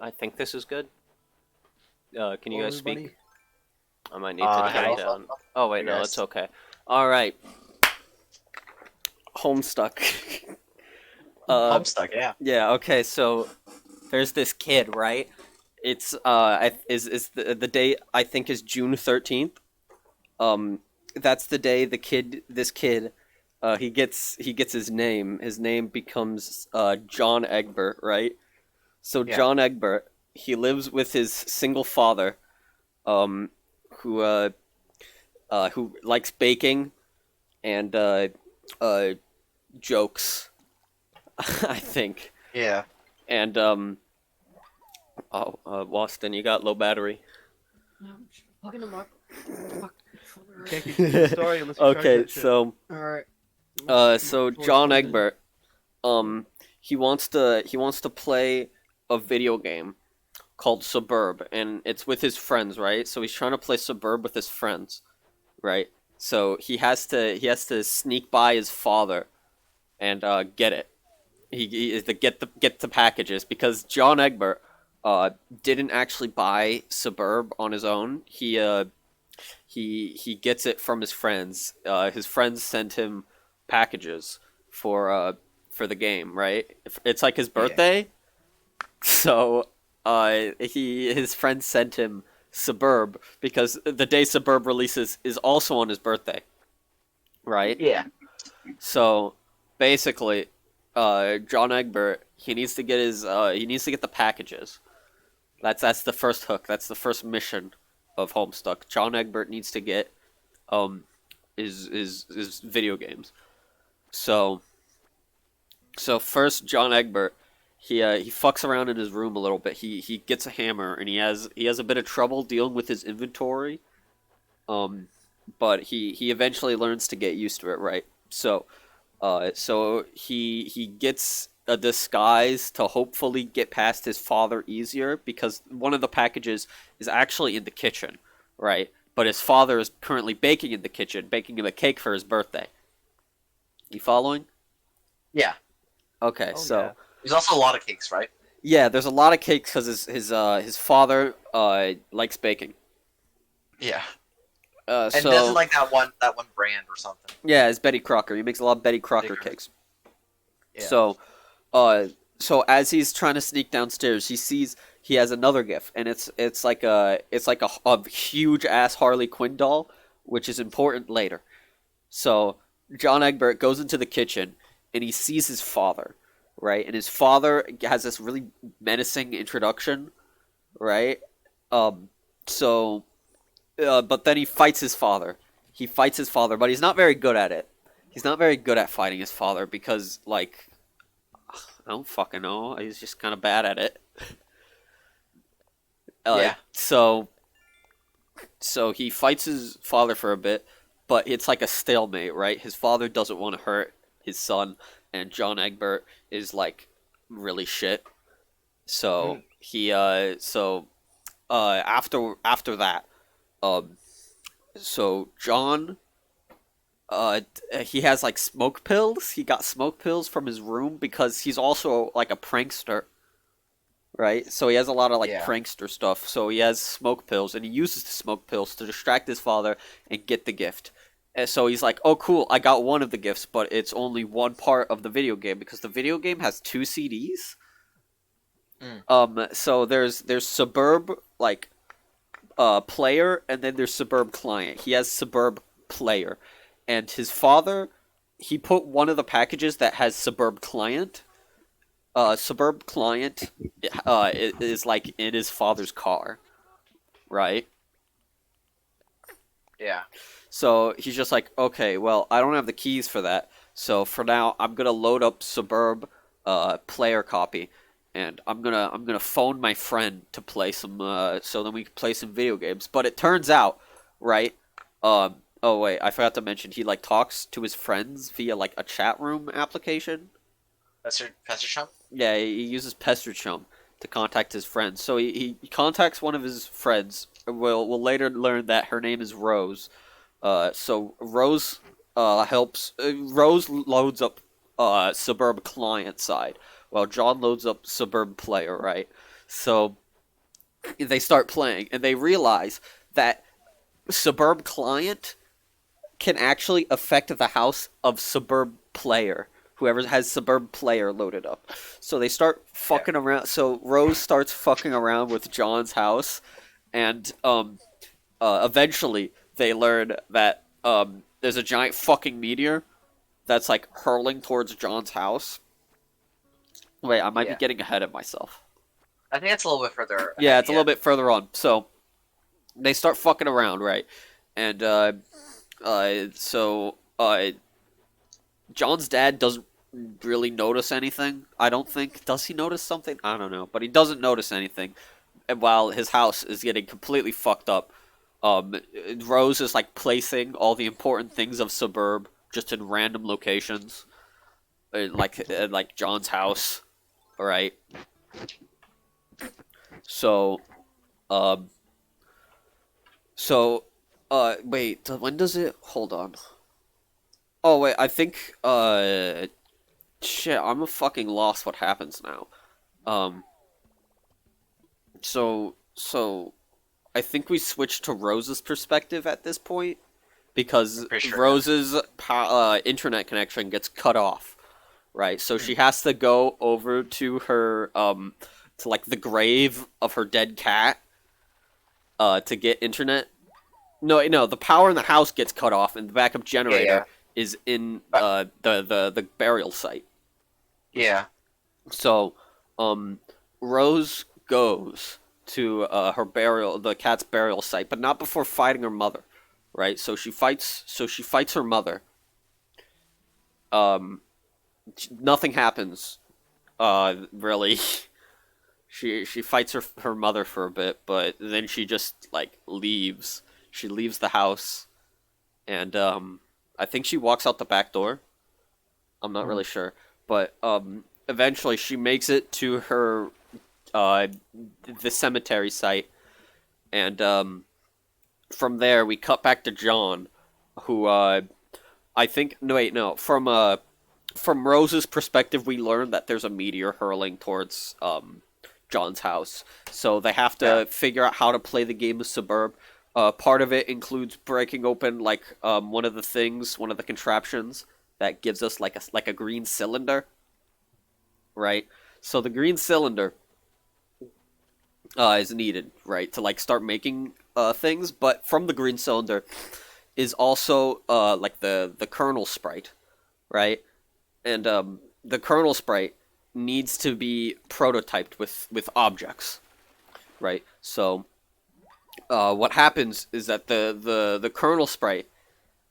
I think this is good. Can you Hello, guys everybody. speak? I might need to turn it Hello. down. Oh wait, no, it's Yes. okay. All right, Homestuck. Homestuck, yeah. Yeah. Okay. So there's this kid, right? It's is the date I think is June 13th. That's the day this kid, he gets his name. His name becomes John Egbert, right? So Yeah. John Egbert, he lives with his single father, um, who who likes baking and uh, jokes, I think. Yeah. And Waustin, you got low battery. Fucking him up. Fuck. Can't keep the story unless you charge Okay, that shit. so Alright. so John Egbert, he wants to play a video game called Suburb, and it's with his friends, right? So he's trying to play Suburb with his friends, right? So he has to sneak by his father and get it. He is to get the packages because John Egbert didn't actually buy Suburb on his own. He gets it from his friends. His friends sent him packages for the game, right? It's like his birthday, so his friends sent him Suburb because the day Suburb releases is also on his birthday, right? Yeah. So basically, John Egbert he needs to get the packages. That's the first hook. That's the first mission of Homestuck. John Egbert needs to get um is video games. So first John Egbert he fucks around in his room a little bit. He gets a hammer and he has a bit of trouble dealing with his inventory. Um but he eventually learns to get used to it, right? So he gets a disguise to hopefully get past his father easier because one of the packages is actually in the kitchen, right? But his father is currently baking in the kitchen, baking him a cake for his birthday. You following? Yeah. Okay, Oh, so yeah. There's also a lot of cakes, right? yeah, there's a lot of cakes because his father likes baking. Yeah. Uh, And so doesn't like that one brand or something. yeah, it's Betty Crocker. He makes a lot of Betty Crocker Bigger. cakes. Yeah. So, so as he's trying to sneak downstairs, he sees he has another gift, and it's like a huge ass Harley Quinn doll, which is important later. So John Egbert goes into the kitchen, and he sees his father, right? And his father has this really menacing introduction, right? Um, so, but then he fights his father. He fights his father, but he's not very good at it. He's not very good at fighting his father because, like, I don't fucking know. He's just kind of bad at it. Yeah. So he fights his father for a bit, but it's like a stalemate, right? His father doesn't want to hurt his son, and John Egbert is like really shit. So after that, um, so John he has like smoke pills. He got smoke pills from his room because he's also like a prankster, right? So he has a lot of like Yeah. prankster stuff. So he has smoke pills, and he uses the smoke pills to distract his father and get the gift. And so he's like, "Oh, cool! I got one of the gifts, but it's only one part of the video game because the video game has two CDs." So there's Suburb like player, and then there's Suburb client. He has Suburb player, and his father he put one of the packages that has Suburb client. Suburb client is like in his father's car, right? Yeah. So he's just like, okay, well, I don't have the keys for that. So for now, I'm gonna load up Suburb player copy, and I'm gonna phone my friend to play some so then we can play some video games. But it turns out, right? Oh wait, I forgot to mention he like talks to his friends via like a chat room application. Pastor Chump? Yeah, he uses Pesternchum to contact his friends. So he contacts one of his friends. We'll later learn that her name is Rose. So Rose helps. Rose loads up Suburb client side, while John loads up Suburb player. Right. So they start playing, and they realize that Suburb Client can actually affect the house of Suburb Player. Whoever has Suburb Player loaded up. So they start fucking around. So Rose starts fucking around with John's house, and eventually they learn that there's a giant fucking meteor that's like hurling towards John's house. Wait, I might be getting ahead of myself. I think it's a little bit further. Yeah, it's a little bit further on. So they start fucking around, right? And John's dad doesn't really notice anything. I don't think. Does he notice something? I don't know, but he doesn't notice anything. And while his house is getting completely fucked up, Rose is like placing all the important things of Suburb just in random locations, like John's house. All right. So, wait, when does it? Hold on. Oh wait, I think shit, I'm a fucking lost. What happens now? So I think we switched to Rose's perspective at this point because Sure. Rose's internet connection gets cut off, right? So she has to go over to her to like the grave of her dead cat to get internet. No, the power in the house gets cut off, and the backup generator is in the burial site. Yeah. So, Rose goes to the cat's burial site, but not before fighting her mother, right? So she fights her mother. Nothing happens, really. She fights her mother for a bit, but then she just like leaves. She leaves the house, and I think she walks out the back door. I'm not really sure, but eventually she makes it to her the cemetery site, and from there we cut back to John, who I think from Rose's perspective we learned that there's a meteor hurling towards John's house, so they have to figure out how to play the game of Suburb. Part of it includes breaking open like one of the contraptions that gives us like a green cylinder, right? So the green cylinder is needed, right, to like start making things, but from the green cylinder is also like the kernel sprite, right? And the kernel sprite needs to be prototyped with objects, right? So what happens is that the kernel sprite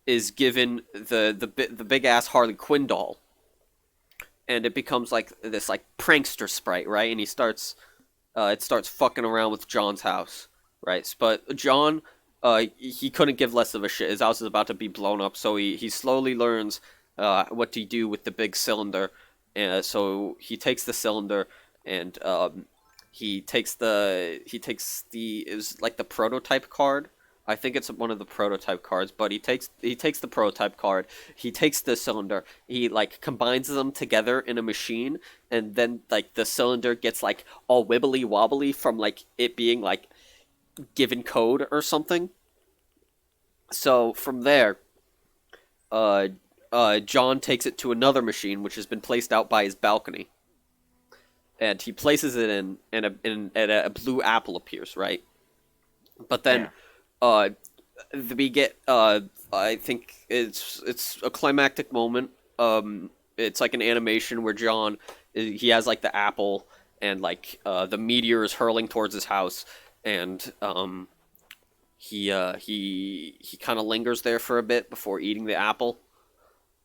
is given the big ass Harley Quinn doll, and it becomes like this like prankster sprite, right? And it starts fucking around with John's house, right? But John, he couldn't give less of a shit. His house is about to be blown up, so he slowly learns what to do with the big cylinder. And so he takes the cylinder and he takes the it was like the prototype card. I think it's one of the prototype cards, but he takes the prototype card, he takes the cylinder, he like combines them together in a machine, and then like the cylinder gets like all wibbly wobbly from like it being like given code or something. So from there, John takes it to another machine which has been placed out by his balcony, and he places it in, and a blue apple appears, right? But then, we get I think it's a climactic moment. It's like an animation where John, he has like the apple, and like the meteor is hurling towards his house, and he kind of lingers there for a bit before eating the apple.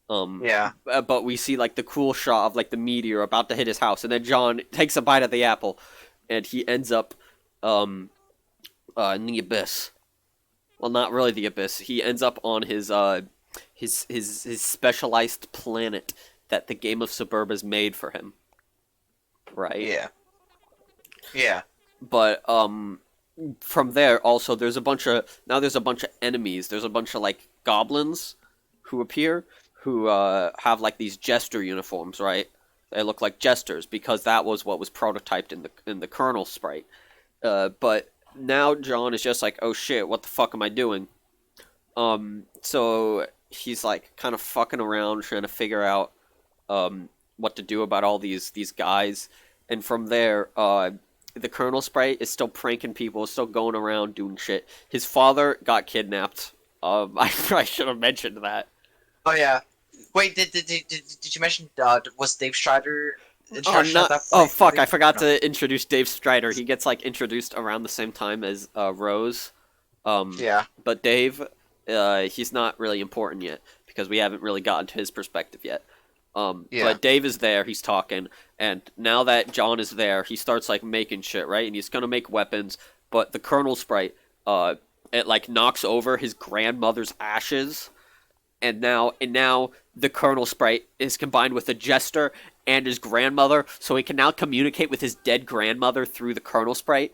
But we see like the cool shot of like the meteor about to hit his house, and then John takes a bite of the apple, and he ends up in the abyss. Well, not really the abyss. He ends up on his specialized planet that the game of Suburb has made for him. Right? Yeah. Yeah. But from there also there's a bunch of enemies. There's a bunch of like goblins who appear, who have like these jester uniforms, right? They look like jesters because that was what was prototyped in the kernel sprite. But now John is just like, oh shit, what the fuck am I doing? So he's like kind of fucking around trying to figure out what to do about all these guys, and from there, the kernel sprite is still pranking people, still going around doing shit. His father got kidnapped. I should have mentioned that. Oh yeah. Wait, did you mention was Dave Strider in Oh, charge at that oh point? fuck! I forgot to introduce Dave Strider. He gets like introduced around the same time as Rose. Yeah. But Dave, he's not really important yet because we haven't really gotten to his perspective yet. Yeah. But Dave is there, he's talking, and now that John is there, he starts like making shit, right? And he's gonna make weapons, but the kernel sprite, it like knocks over his grandmother's ashes, and now the kernel sprite is combined with a jester and his grandmother, so he can now communicate with his dead grandmother through the kernel sprite.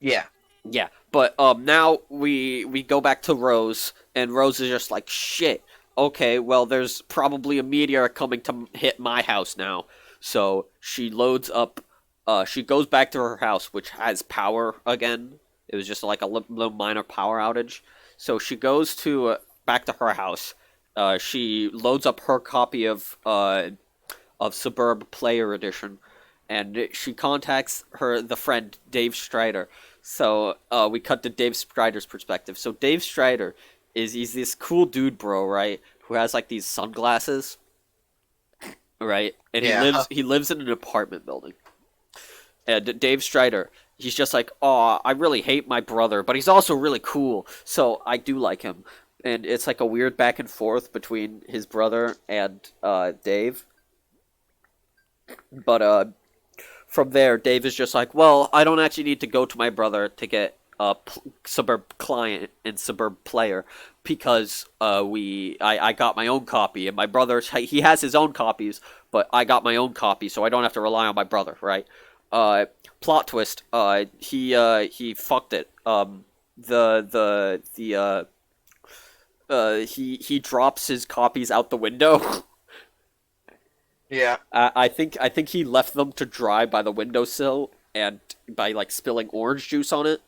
Yeah. Yeah, but now we go back to Rose, and Rose is just like, shit, okay, well, there's probably a meteor coming to hit my house now. So she loads up, she goes back to her house, which has power again. It was just like a little minor power outage. So she goes to back to her house. She loads up her copy of Suburb Player Edition, and she contacts the friend Dave Strider. So we cut to Dave Strider's perspective. So Dave Strider he's this cool dude, bro, right? Who has like these sunglasses, right? And he lives in an apartment building. And Dave Strider, he's just like, oh, I really hate my brother, but he's also really cool, so I do like him. And it's like a weird back and forth between his brother and Dave. But from there, Dave is just like, well, I don't actually need to go to my brother to get Suburb Client and Suburb Player because I got my own copy, and my brother, he has his own copies, but I got my own copy, so I don't have to rely on my brother, right? Plot twist, he fucked it. He drops his copies out the window. Yeah. I think he left them to dry by the windowsill and by like spilling orange juice on it.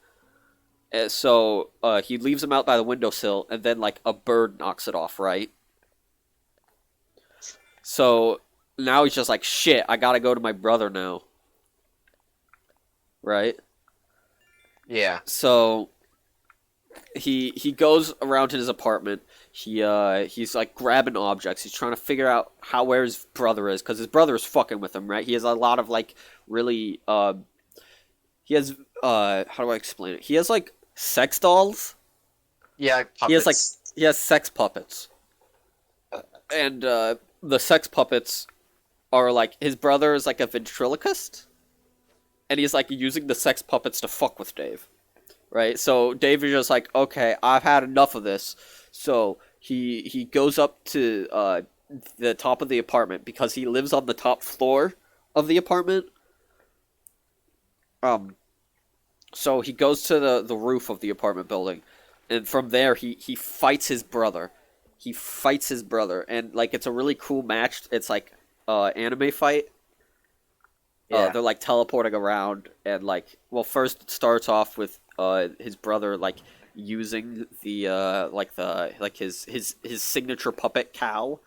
So he leaves them out by the windowsill, and then like a bird knocks it off, right? So now he's just like, shit, I gotta go to my brother now. Right? Yeah. So he goes around to his apartment. He's like grabbing objects. He's trying to figure out where his brother is, because his brother is fucking with him, right? He has a lot of like really he has how do I explain it? He has like sex dolls. Yeah, puppets. He has sex puppets. And the sex puppets are like, his brother is like a ventriloquist, and he's like using the sex puppets to fuck with Dave. Right? So Dave is just like, okay, I've had enough of this. So he goes up to the top of the apartment because he lives on the top floor of the apartment. So he goes to the roof of the apartment building, and from there he fights his brother. He fights his brother, and like it's a really cool match. It's like anime fight. Yeah. They're like teleporting around, and like, well, first it starts off with his brother like using his signature puppet cow,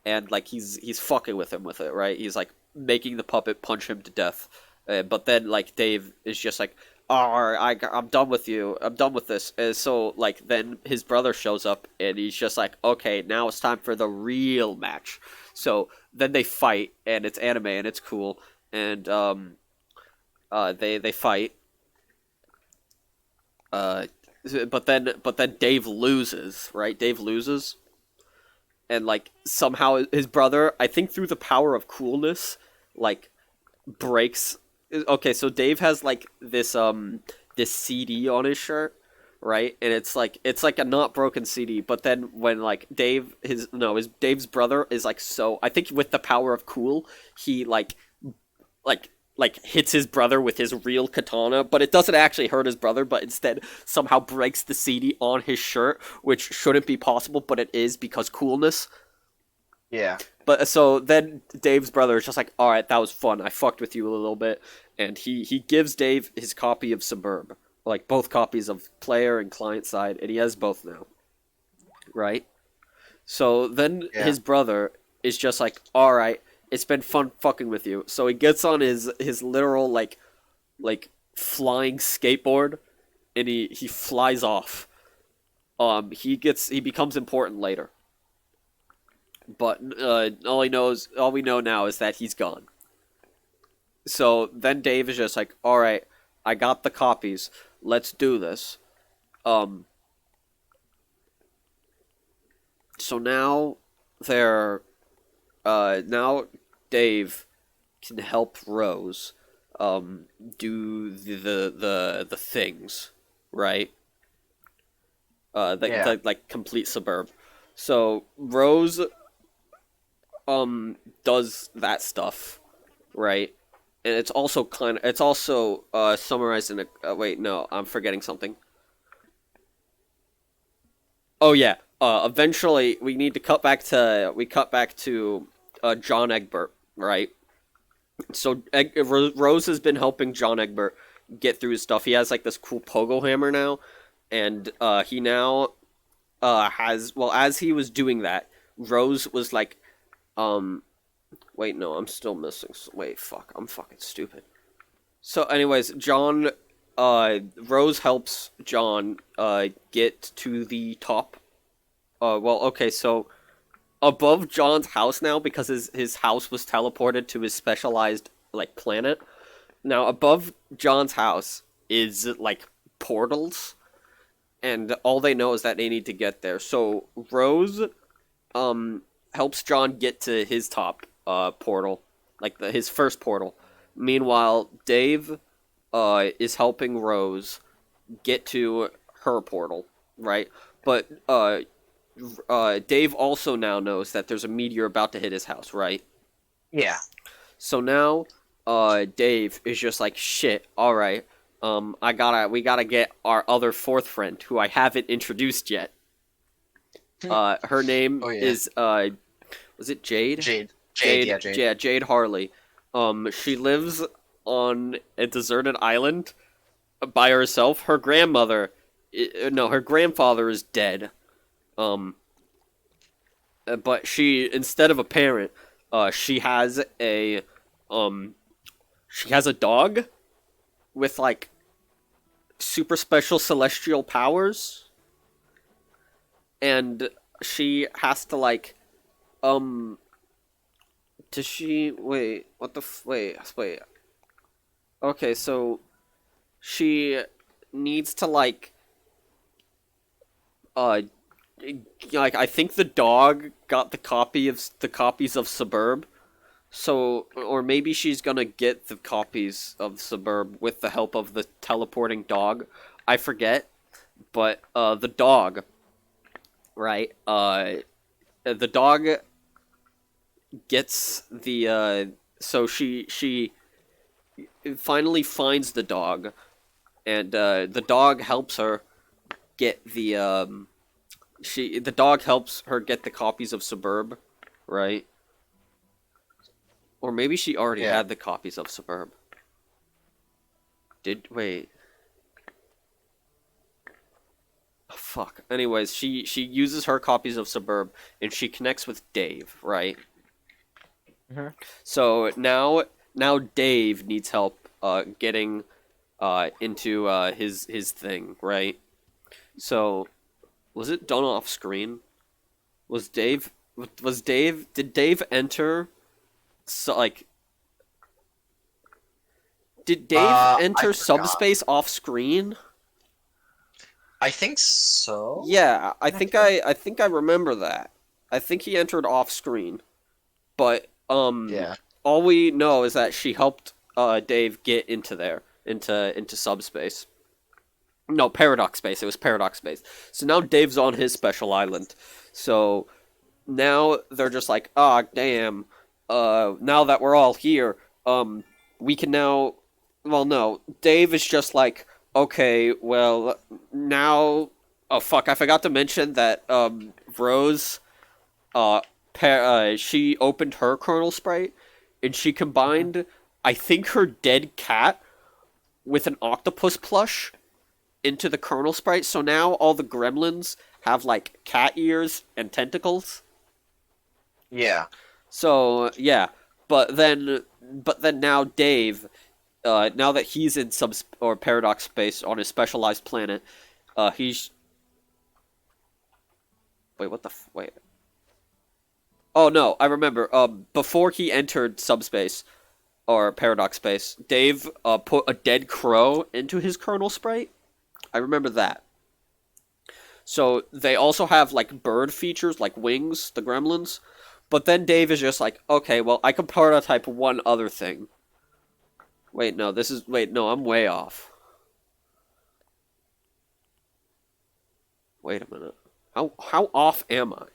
and like he's fucking with him with it, right? He's like making the puppet punch him to death, but then like Dave is just like, I'm done with you. I'm done with this. And so like then his brother shows up, and he's just like, okay, now it's time for the real match. So then they fight, and it's anime, and it's cool, and they fight. But then Dave loses, right? Dave loses, and like somehow his brother, I think through the power of coolness, like breaks. Okay, so Dave has like this CD on his shirt, right? And it's like a not broken CD. But then when like Dave's brother is like, so I think with the power of cool, he like hits his brother with his real katana, but it doesn't actually hurt his brother, but instead somehow breaks the CD on his shirt, which shouldn't be possible, but it is because coolness. Yeah. But so then Dave's brother is just like, all right, that was fun. I fucked with you a little bit, and he gives Dave his copy of Suburb, like both copies of player and client side, and he has both now, right? So then his brother is just like, all right, it's been fun fucking with you. So he gets on his literal like flying skateboard, and he flies off. He becomes important later. But all we know now is that he's gone. So then Dave is just like, all right, I got the copies. Let's do this. So now now Dave can help Rose, do the things, right? Like complete Suburb. So Rose does that stuff, right? And it's also summarized in a wait, no, I'm forgetting something. Oh yeah, eventually we need to cut back to John Egbert, right? So Rose has been helping John Egbert get through his stuff. He has like this cool pogo hammer now, and he now as he was doing that, Rose was like, wait, no, I'm still missing. Wait, fuck, I'm fucking stupid. So, anyways, Rose helps John, get to the top. Okay, so above John's house now, because his house was teleported to his specialized, like, planet. Now, above John's house is, like, portals, and all they know is that they need to get there. So, Rose, helps John get to his top portal, like his first portal. Meanwhile, Dave is helping Rose get to her portal, right? But Dave also now knows that there's a meteor about to hit his house, right? Yeah. So now Dave is just like, shit, all right. We gotta get our other fourth friend, who I haven't introduced yet. Her name is was it Jade? Jade. Yeah, Jade Harley. She lives on a deserted island by herself. Her grandfather is dead. But instead of a parent, she has a dog with like super special celestial powers, and she has to like does she wait what the wait okay, so she needs to like I think the dog got the copies of Suburb, so or maybe she's gonna get the copies of Suburb with the help of the teleporting dog. I forget, but the dog, right? The dog gets the so she finally finds the dog, and the dog helps her get the dog helps her get the copies of Suburb, right? Or maybe she already had the copies of Suburb. Wait. Oh, fuck. Anyways, she uses her copies of Suburb, and she connects with Dave, right? Mm-hmm. So now Dave needs help getting into his thing, right? So was it done off screen? Did Dave enter? So like, did Dave enter subspace off screen? I think so. Yeah, I think I remember that. I think he entered off screen, but all we know is that she helped Dave get into there, into subspace. No, paradox space. It was paradox space. So now Dave's on his special island. So now they're just like, ah, damn. Now that we're all here, we can now. Well, no, Dave is just like, okay, well, now. Oh fuck! I forgot to mention that Rose, she opened her kernel sprite, and she combined, I think, her dead cat with an octopus plush into the kernel sprite. So now all the gremlins have like cat ears and tentacles. Yeah. So yeah, but then now Dave, now that he's in or paradox space on his specialized planet, he's wait, what the wait. Oh no, I remember. Before he entered subspace or paradox space, Dave put a dead crow into his kernel sprite. I remember that. So they also have like bird features, like wings, the gremlins. But then Dave is just like, okay, well, I can prototype one other thing. Wait, no, I'm way off. Wait a minute. How off am I?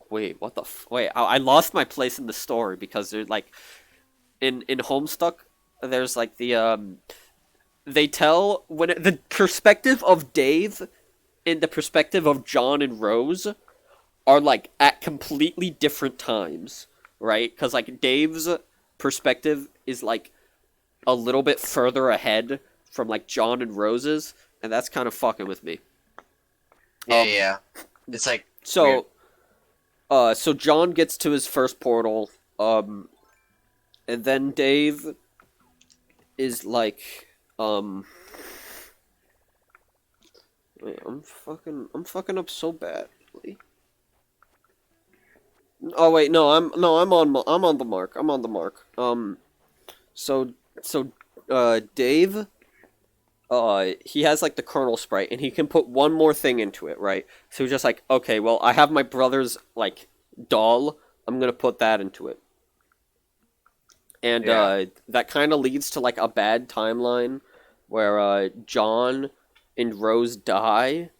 Wait, what the wait, I lost my place in the story because there's like in Homestuck there's like they tell the perspective of Dave and the perspective of John and Rose are like at completely different times, right? Because like Dave's perspective is like a little bit further ahead from like John and Rose's, and that's kind of fucking with me. Yeah. It's like So, so John gets to his first portal, and then Dave is like, wait, I'm fucking up so badly. Oh wait, no, I'm on the mark. I'm on the mark. So Dave, he has like the kernel sprite, and he can put one more thing into it, right? So he's just like, okay, well, I have my brother's like doll. I'm gonna put that into it, and that kind of leads to like a bad timeline where John and Rose die,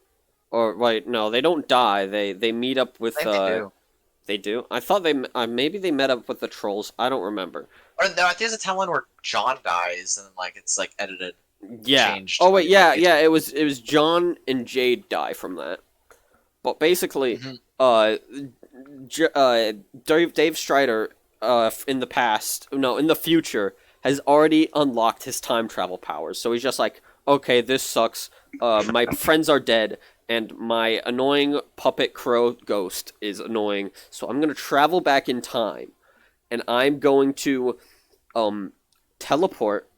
or wait, no, they don't die. They meet up with. I think they do. They do. I thought maybe they met up with the trolls. I don't remember. Or no, I think there's a timeline where John dies and like it's like edited. Yeah. Changed. Oh wait, yeah. It was John and Jade die from that. But basically, Dave Strider, in the future, has already unlocked his time travel powers. So he's just like, okay, this sucks. My friends are dead, and my annoying puppet crow ghost is annoying. So I'm gonna travel back in time, and I'm going to, teleport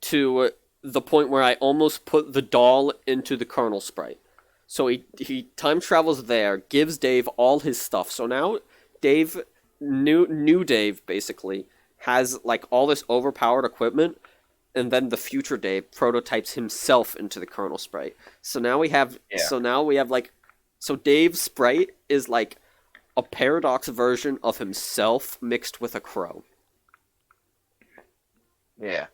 to the point where I almost put the doll into the kernel sprite. So he time travels there, gives Dave all his stuff. So now Dave, new Dave, basically, has like all this overpowered equipment, and then the future Dave prototypes himself into the kernel sprite. So now we have so Dave's sprite is like a paradox version of himself mixed with a crow. Yeah.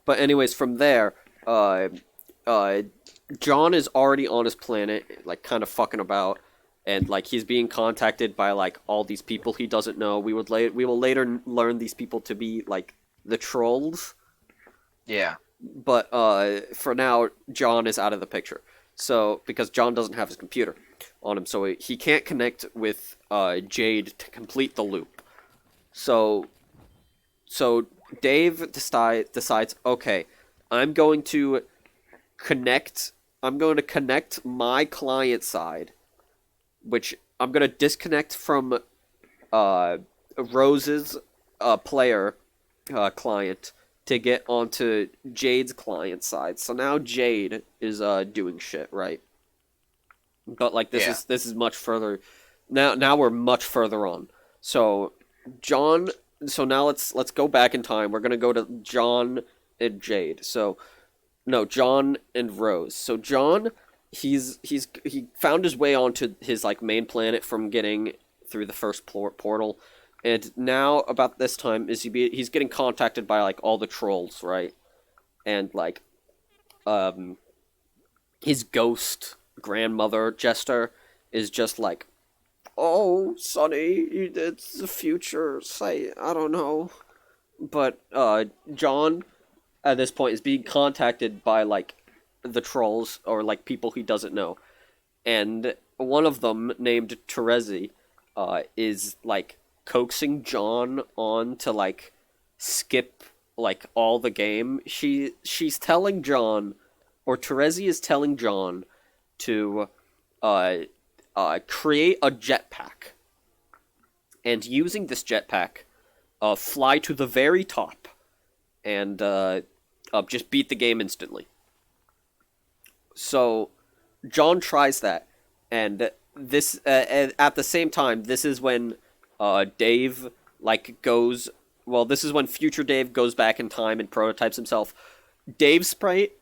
But anyways, from there, John is already on his planet, like kind of fucking about, and like he's being contacted by like all these people he doesn't know. We will later learn these people to be like the trolls. Yeah. But for now, John is out of the picture. So because John doesn't have his computer on him, so he can't connect with Jade to complete the loop. So Dave decides, okay, I'm going to connect my client side, which I'm going to disconnect from Rose's player client to get onto Jade's client side. So now Jade is doing shit, right? But like this is much further. Now we're much further on. So now let's go back in time. We're gonna go to John and Jade. So no, John and Rose. So John, he found his way onto his like main planet from getting through the first portal, and now about this time he's getting contacted by like all the trolls, right? And like his ghost grandmother Jester is just like, oh, Sonny, it's the future. Say, I don't know. But John, at this point, is being contacted by, like, the trolls, or, like, people he doesn't know. And one of them named Terezi, is like coaxing John on to like skip like all the game. She's telling John, or Terezi is telling John to uh create a jetpack, and using this jetpack, fly to the very top, and just beat the game instantly. So John tries that, and this at the same time, this is when Dave like goes. Well, this is when future Dave goes back in time and prototypes himself. Dave's sprite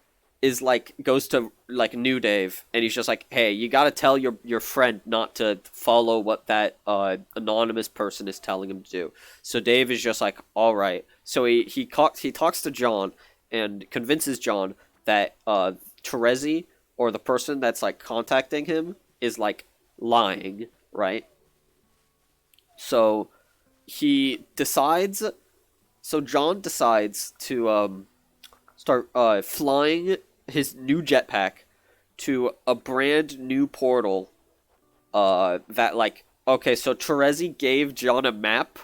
is like goes to like new Dave, and he's just like, "Hey, you got to tell your friend not to follow what that anonymous person is telling him to do." So Dave is just like, "All right." So he talks to John and convinces John that Terezi, or the person that's like contacting him, is like lying, right? So John decides to start flying his new jetpack to a brand new portal that like, okay, so Terezi gave John a map,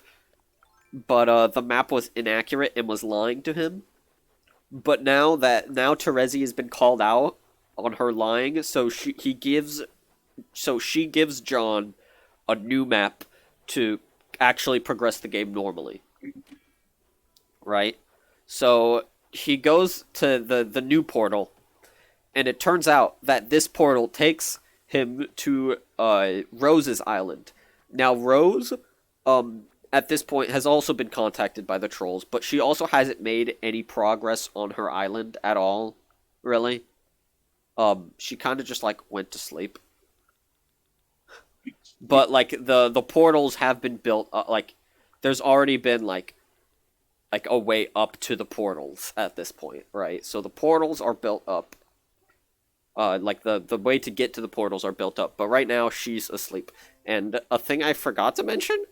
but the map was inaccurate and was lying to him. But now Terezi has been called out on her lying, so she gives John a new map to actually progress the game normally. Right? So he goes to the new portal, and it turns out that this portal takes him to Rose's island. Now Rose, at this point, has also been contacted by the trolls, but she also hasn't made any progress on her island at all, really. She kind of just like went to sleep. But like the portals have been built, like there's already been like a way up to the portals at this point, right? So the portals are built up. Like the way to get to the portals are built up, but right now she's asleep. And a thing I forgot to mention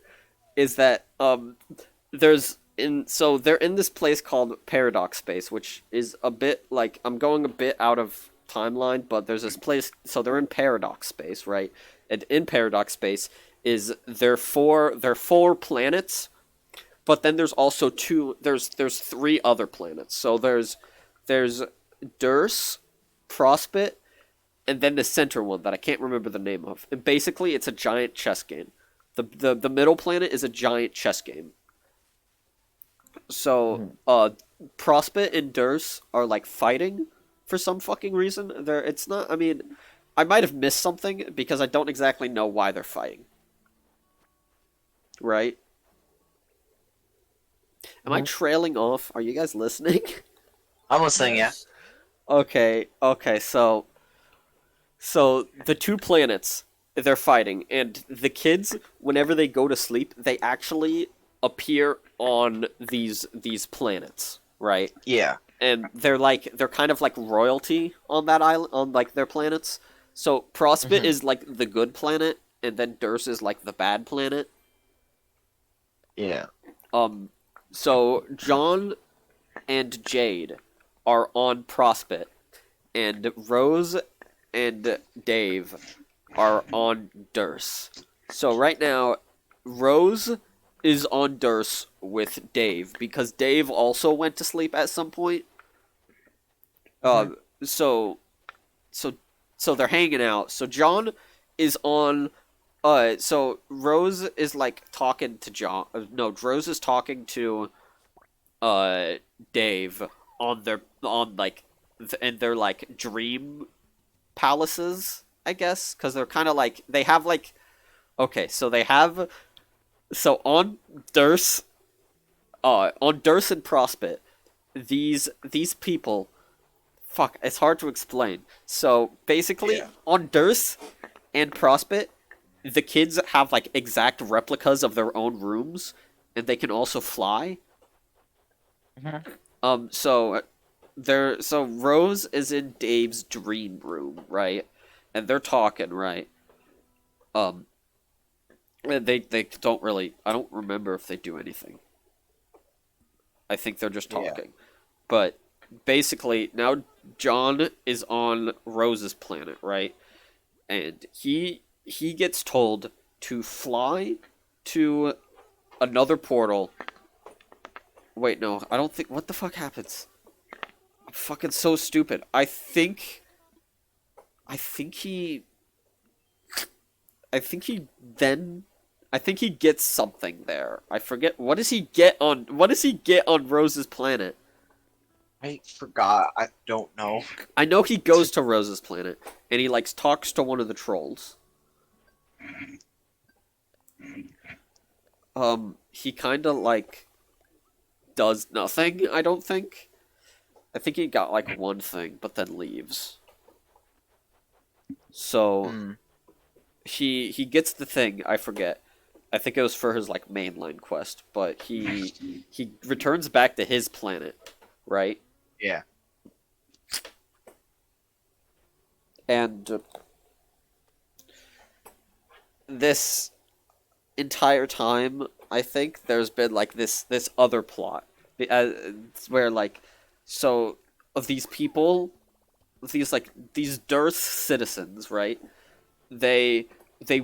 is that they're in this place called Paradox Space, which is a bit like, I'm going a bit out of timeline, but there's this place, so they're in Paradox Space, right? And in Paradox Space is there four planets, but then there's also there's three other planets. So there's Durs, Prospit, and then the center one that I can't remember the name of. And basically it's a giant chess game. The middle planet is a giant chess game. So Prospit and Durs are like fighting for some fucking reason. It's not, I mean, I might have missed something because I don't exactly know why they're fighting. Right? Am I trailing off? Are you guys listening? I'm listening, yeah. Okay, so the two planets, they're fighting, and the kids, whenever they go to sleep, they actually appear on these planets, right? Yeah. And they're kind of like royalty on that island, on like their planets. So Prospit is like the good planet, and then Durs is like the bad planet. Yeah. So John and Jade are on Prospit, and Rose and Dave are on Durs. So right now, Rose is on Durs with Dave, because Dave also went to sleep at some point. So they're hanging out. So John is on. So Rose is like talking to John. No, Rose is talking to Dave on their in their like dream palaces, I guess, because they're kind of like, they have like, okay, so they have, so on Durs and Prospit, these people, fuck, it's hard to explain. So basically, on Durs and Prospit, the kids have like exact replicas of their own rooms, and they can also fly. So Rose is in Dave's dream room, right? And they're talking, right? And they don't really, I don't remember if they do anything. I think they're just talking. Yeah. But basically, now John is on Rose's planet, right? And he he gets told to fly to another portal. Wait, no, I don't think. What the fuck happens? I'm fucking so stupid. I think he. I think he then. I think he gets something there. I forget. What does he get on? What does he get on Rose's planet? I forgot. I don't know. I know he goes to Rose's planet and he like talks to one of the trolls. He kind of like does nothing. I don't think. I think he got like one thing, but then leaves. So he gets the thing. I forget. I think it was for his like mainline quest, but he returns back to his planet, right? Yeah. And this entire time, I think there's been like this other plot, where like, so of these people, these Durst citizens, right? They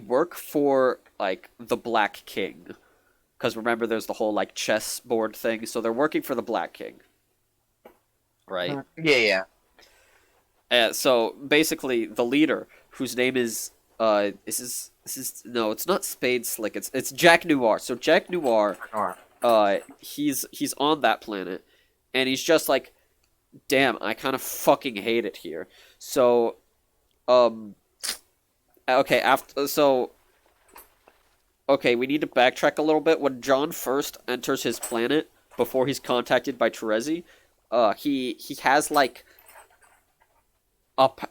work for like the Black King, because remember there's the whole like chessboard thing. So they're working for the Black King, right? Yeah. So basically, the leader, whose name is no, it's not Spade Slick. It's Jack Noir. So Jack Noir, he's on that planet, and he's just like, damn, I kind of fucking hate it here. So, okay, we need to backtrack a little bit. When John first enters his planet, before he's contacted by Terezi, he has like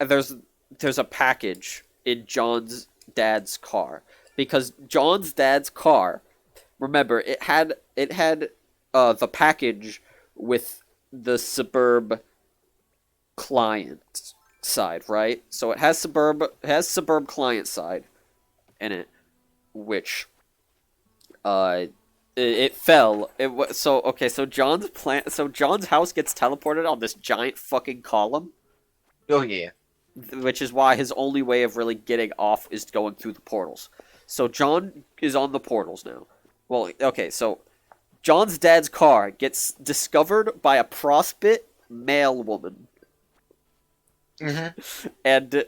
there's a package in John's dad's car, because John's dad's car, remember, it had the package with the Suburb client side, right? So it has Suburb client side in it, which it fell. So John's house gets teleported on this giant fucking column. Oh yeah. Which is why his only way of really getting off is going through the portals. So John is on the portals now. Well, okay, so John's dad's car gets discovered by a prospect male woman. Mm-hmm. And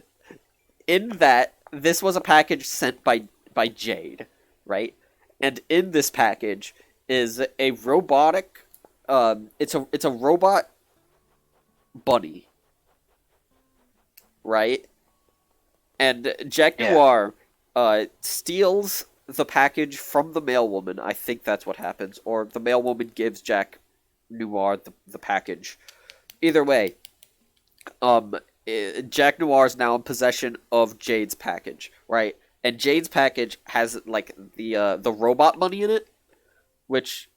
in that, this was a package sent by Jade, right? And in this package is a robotic, it's a robot bunny, right? And Jack Noir steals the package from the mailwoman. I think that's what happens. Or the mailwoman gives Jack Noir the package. Either way, Jack Noir is now in possession of Jade's package, right? And Jade's package has like the robot bunny in it, which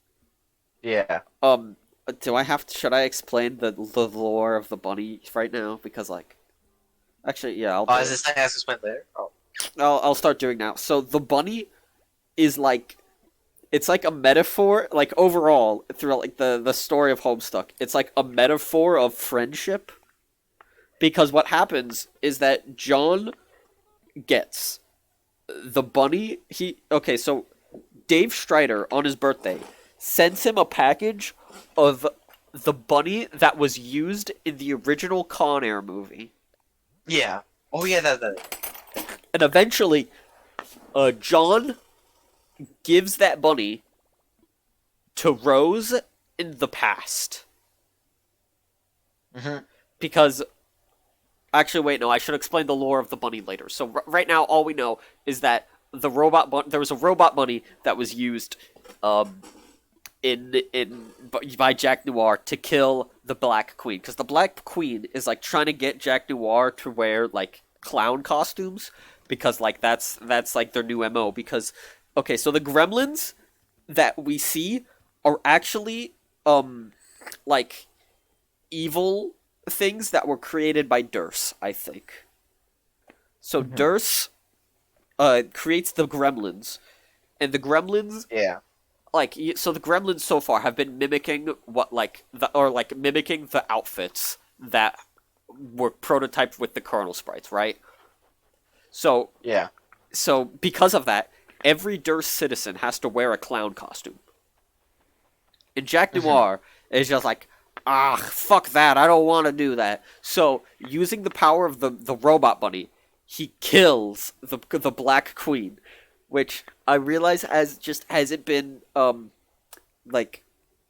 should I explain the lore of the bunny right now? Because like, actually, yeah, I'll do Is this thing has to later? Oh. I'll start doing now. So the bunny is like, it's like a metaphor, like overall throughout like the story of Homestuck. It's like a metaphor of friendship, because what happens is that John gets the bunny. So Dave Strider on his birthday sends him a package of the bunny that was used in the original Con Air movie. Yeah. Oh yeah, that. And eventually, John gives that bunny to Rose in the past. Mm-hmm. Because, actually, wait, no, I should explain the lore of the bunny later. So right now, all we know is that there was a robot bunny that was used, by Jack Noir to kill the Black Queen, because the Black Queen is like trying to get Jack Noir to wear like clown costumes, because like that's like their new MO. Because so the gremlins that we see are actually like evil things that were created by Durst, I think. So Durst creates the gremlins, and the gremlins so the gremlins so far have been mimicking mimicking the outfits that were prototyped with the kernel sprites, right? So so because of that, every Durst citizen has to wear a clown costume. And Jack Noir is just like, fuck that, I don't want to do that. So, using the power of the robot bunny, he kills the Black Queen, which I realize hasn't been, like,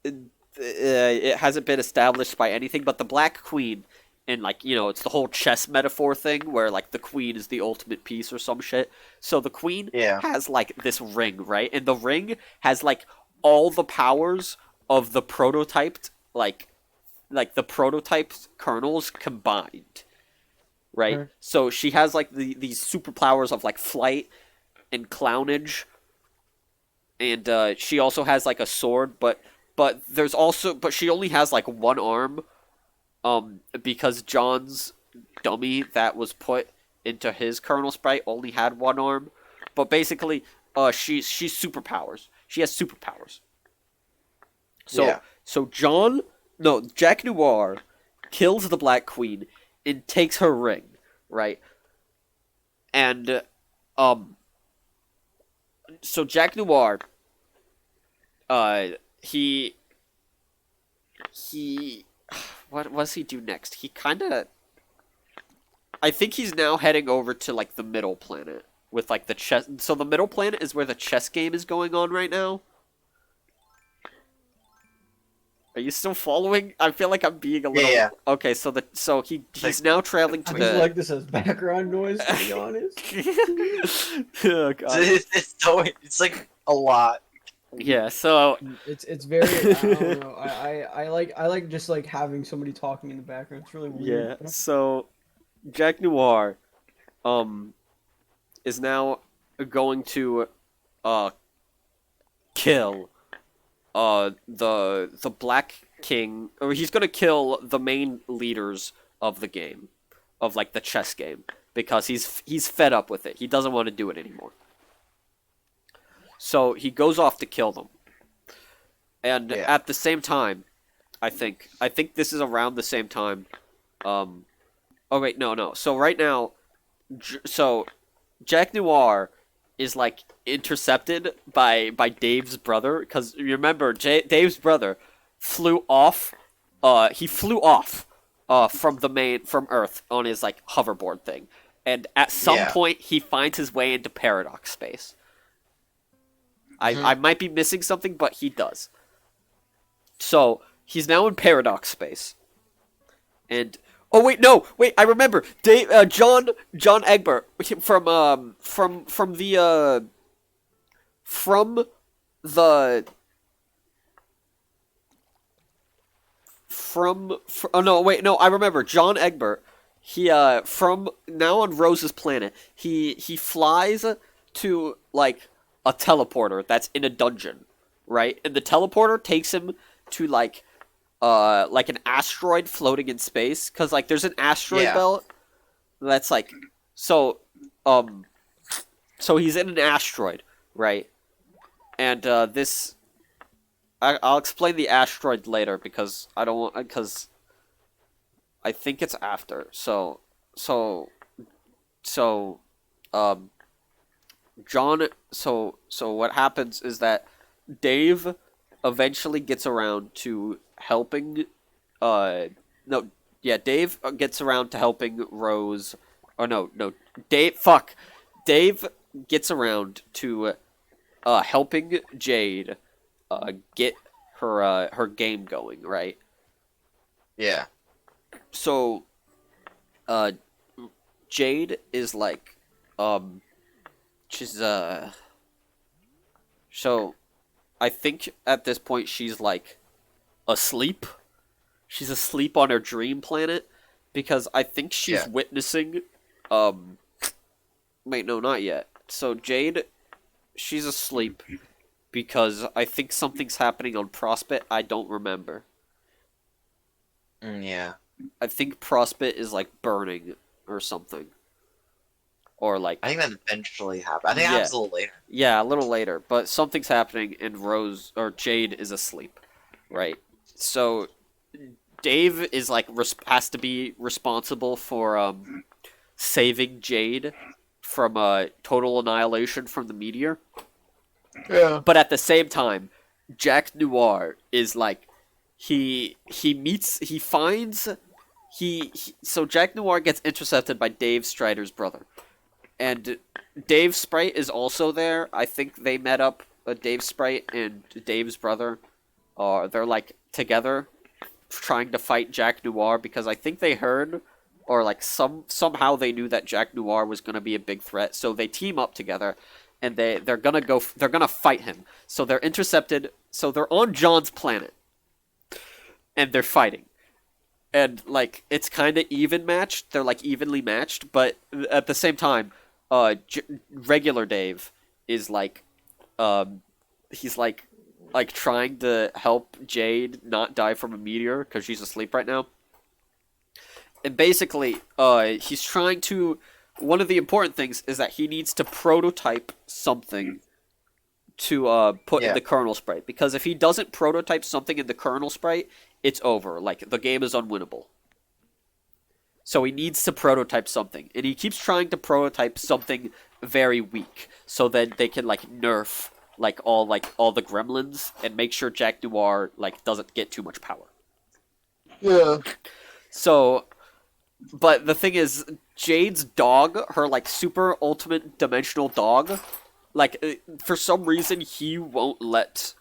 it hasn't been established by anything, but the Black Queen, and, like, you know, it's the whole chess metaphor thing, where, like, the queen is the ultimate piece or some shit. So the queen has, like, this ring, right? And the ring has, like, all the powers of the prototyped, like the prototype kernels combined, right? Sure. So she has, like, these superpowers of, like, flight and clownage, and she also has, like, a sword, but she only has, like, one arm, because John's dummy that was put into his kernel sprite only had one arm. But basically, she's superpowers. She has superpowers. So Jack Noir kills the Black Queen and takes her ring, right? And so Jack Noir, he what does he do next? He kind of, I think he's now heading over to, like, the middle planet with, like, the chess. So the middle planet is where the chess game is going on right now. Are you still following? I feel like I'm being a little. Yeah. Okay, so he's now traveling to I just the. like this as background noise, to be honest. Oh, God. It's like a lot. Yeah. So It's very. I don't know. I like just like having somebody talking in the background. It's really yeah. weird. So Jack Noir, is now going to, kill, the Black King, or he's gonna kill the main leaders of the game, of, like, the chess game, because he's fed up with it. He doesn't want to do it anymore. So he goes off to kill them. And at the same time, I think this is around the same time. Oh wait, no. So right now, Jack Noir is, like, intercepted by Dave's brother, because you remember Dave's brother flew off. He flew off from Earth on his, like, hoverboard thing, and at some point he finds his way into paradox space. I might be missing something, but he does. So he's now in paradox space, and oh wait, no, wait, I remember. John Egbert from oh no, wait, no, I remember John Egbert. He from now on Rose's planet, he flies to, like, a teleporter that's in a dungeon, right? And the teleporter takes him to, like an asteroid floating in space, because, like, there's an asteroid belt that's, like, so he's in an asteroid, right? And I'll explain the asteroid later, because I don't want, because I think it's after. So John, so what happens is that Dave eventually gets around to helping, Dave gets around to helping Rose, Dave gets around to, helping Jade, get her game going, right? Yeah. So, Jade is, like, she's, so, I think at this point she's, like, asleep. She's asleep on her dream planet, because I think she's witnessing, wait, no, not yet. So, Jade, she's asleep, because I think something's happening on Prospect I don't remember. Yeah. I think Prospect is, like, burning or something. Or, like... I think that eventually happened. I think it happens a little later. Yeah, a little later. But something's happening, and Jade is asleep. Right? So, Dave is, like, has to be responsible for, saving Jade from total annihilation from the meteor. Yeah. But at the same time, Jack Noir is like so Jack Noir gets intercepted by Dave Strider's brother. And Dave Sprite is also there. I think they met up, Dave Sprite and Dave's brother. They're like together trying to fight Jack Noir because I think they heard or like somehow they knew that Jack Noir was going to be a big threat. So they team up together and they're going to fight him. So they're intercepted. So they're on John's planet. And they're fighting. And like it's kind of even matched. They're like evenly matched, but at the same time, regular Dave is like he's like trying to help Jade not die from a meteor because she's asleep right now. And basically, he's trying to. One of the important things is that he needs to prototype something to put in the kernel sprite. Because if he doesn't prototype something in the kernel sprite, it's over. Like, the game is unwinnable. So he needs to prototype something. And he keeps trying to prototype something very weak. So that they can, like, nerf, all the gremlins and make sure Jack Noir, doesn't get too much power. Yeah. So, but the thing is, Jade's dog, her, super ultimate dimensional dog, for some reason, he won't let,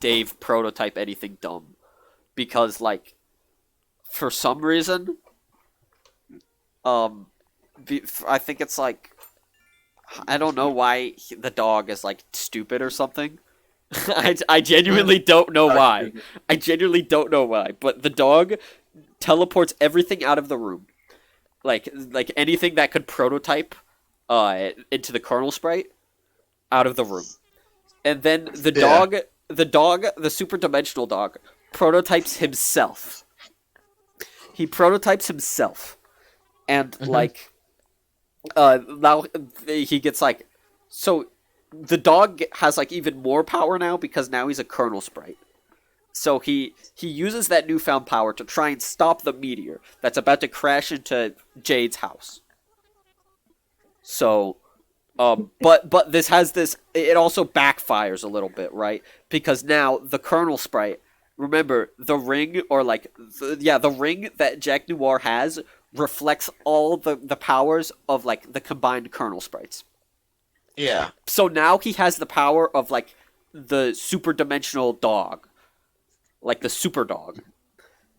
Dave prototype anything dumb. Because, for some reason, I think it's, I don't know why the dog is, stupid or something. I genuinely don't know why. I genuinely don't know why. But the dog teleports everything out of the room. Like anything that could prototype into the kernel sprite out of the room. And then the super dimensional dog, prototypes himself. He prototypes himself. And, now he gets, so the dog has, even more power now because now he's a kernel sprite. So he uses that newfound power to try and stop the meteor that's about to crash into Jade's house. So, but this has this, it also backfires a little bit, right? Because now the kernel sprite, remember, the ring, or the ring that Jack Noir has reflects all the powers of, the combined kernel sprites. Yeah. So now he has the power of, the super dimensional dog. The super dog.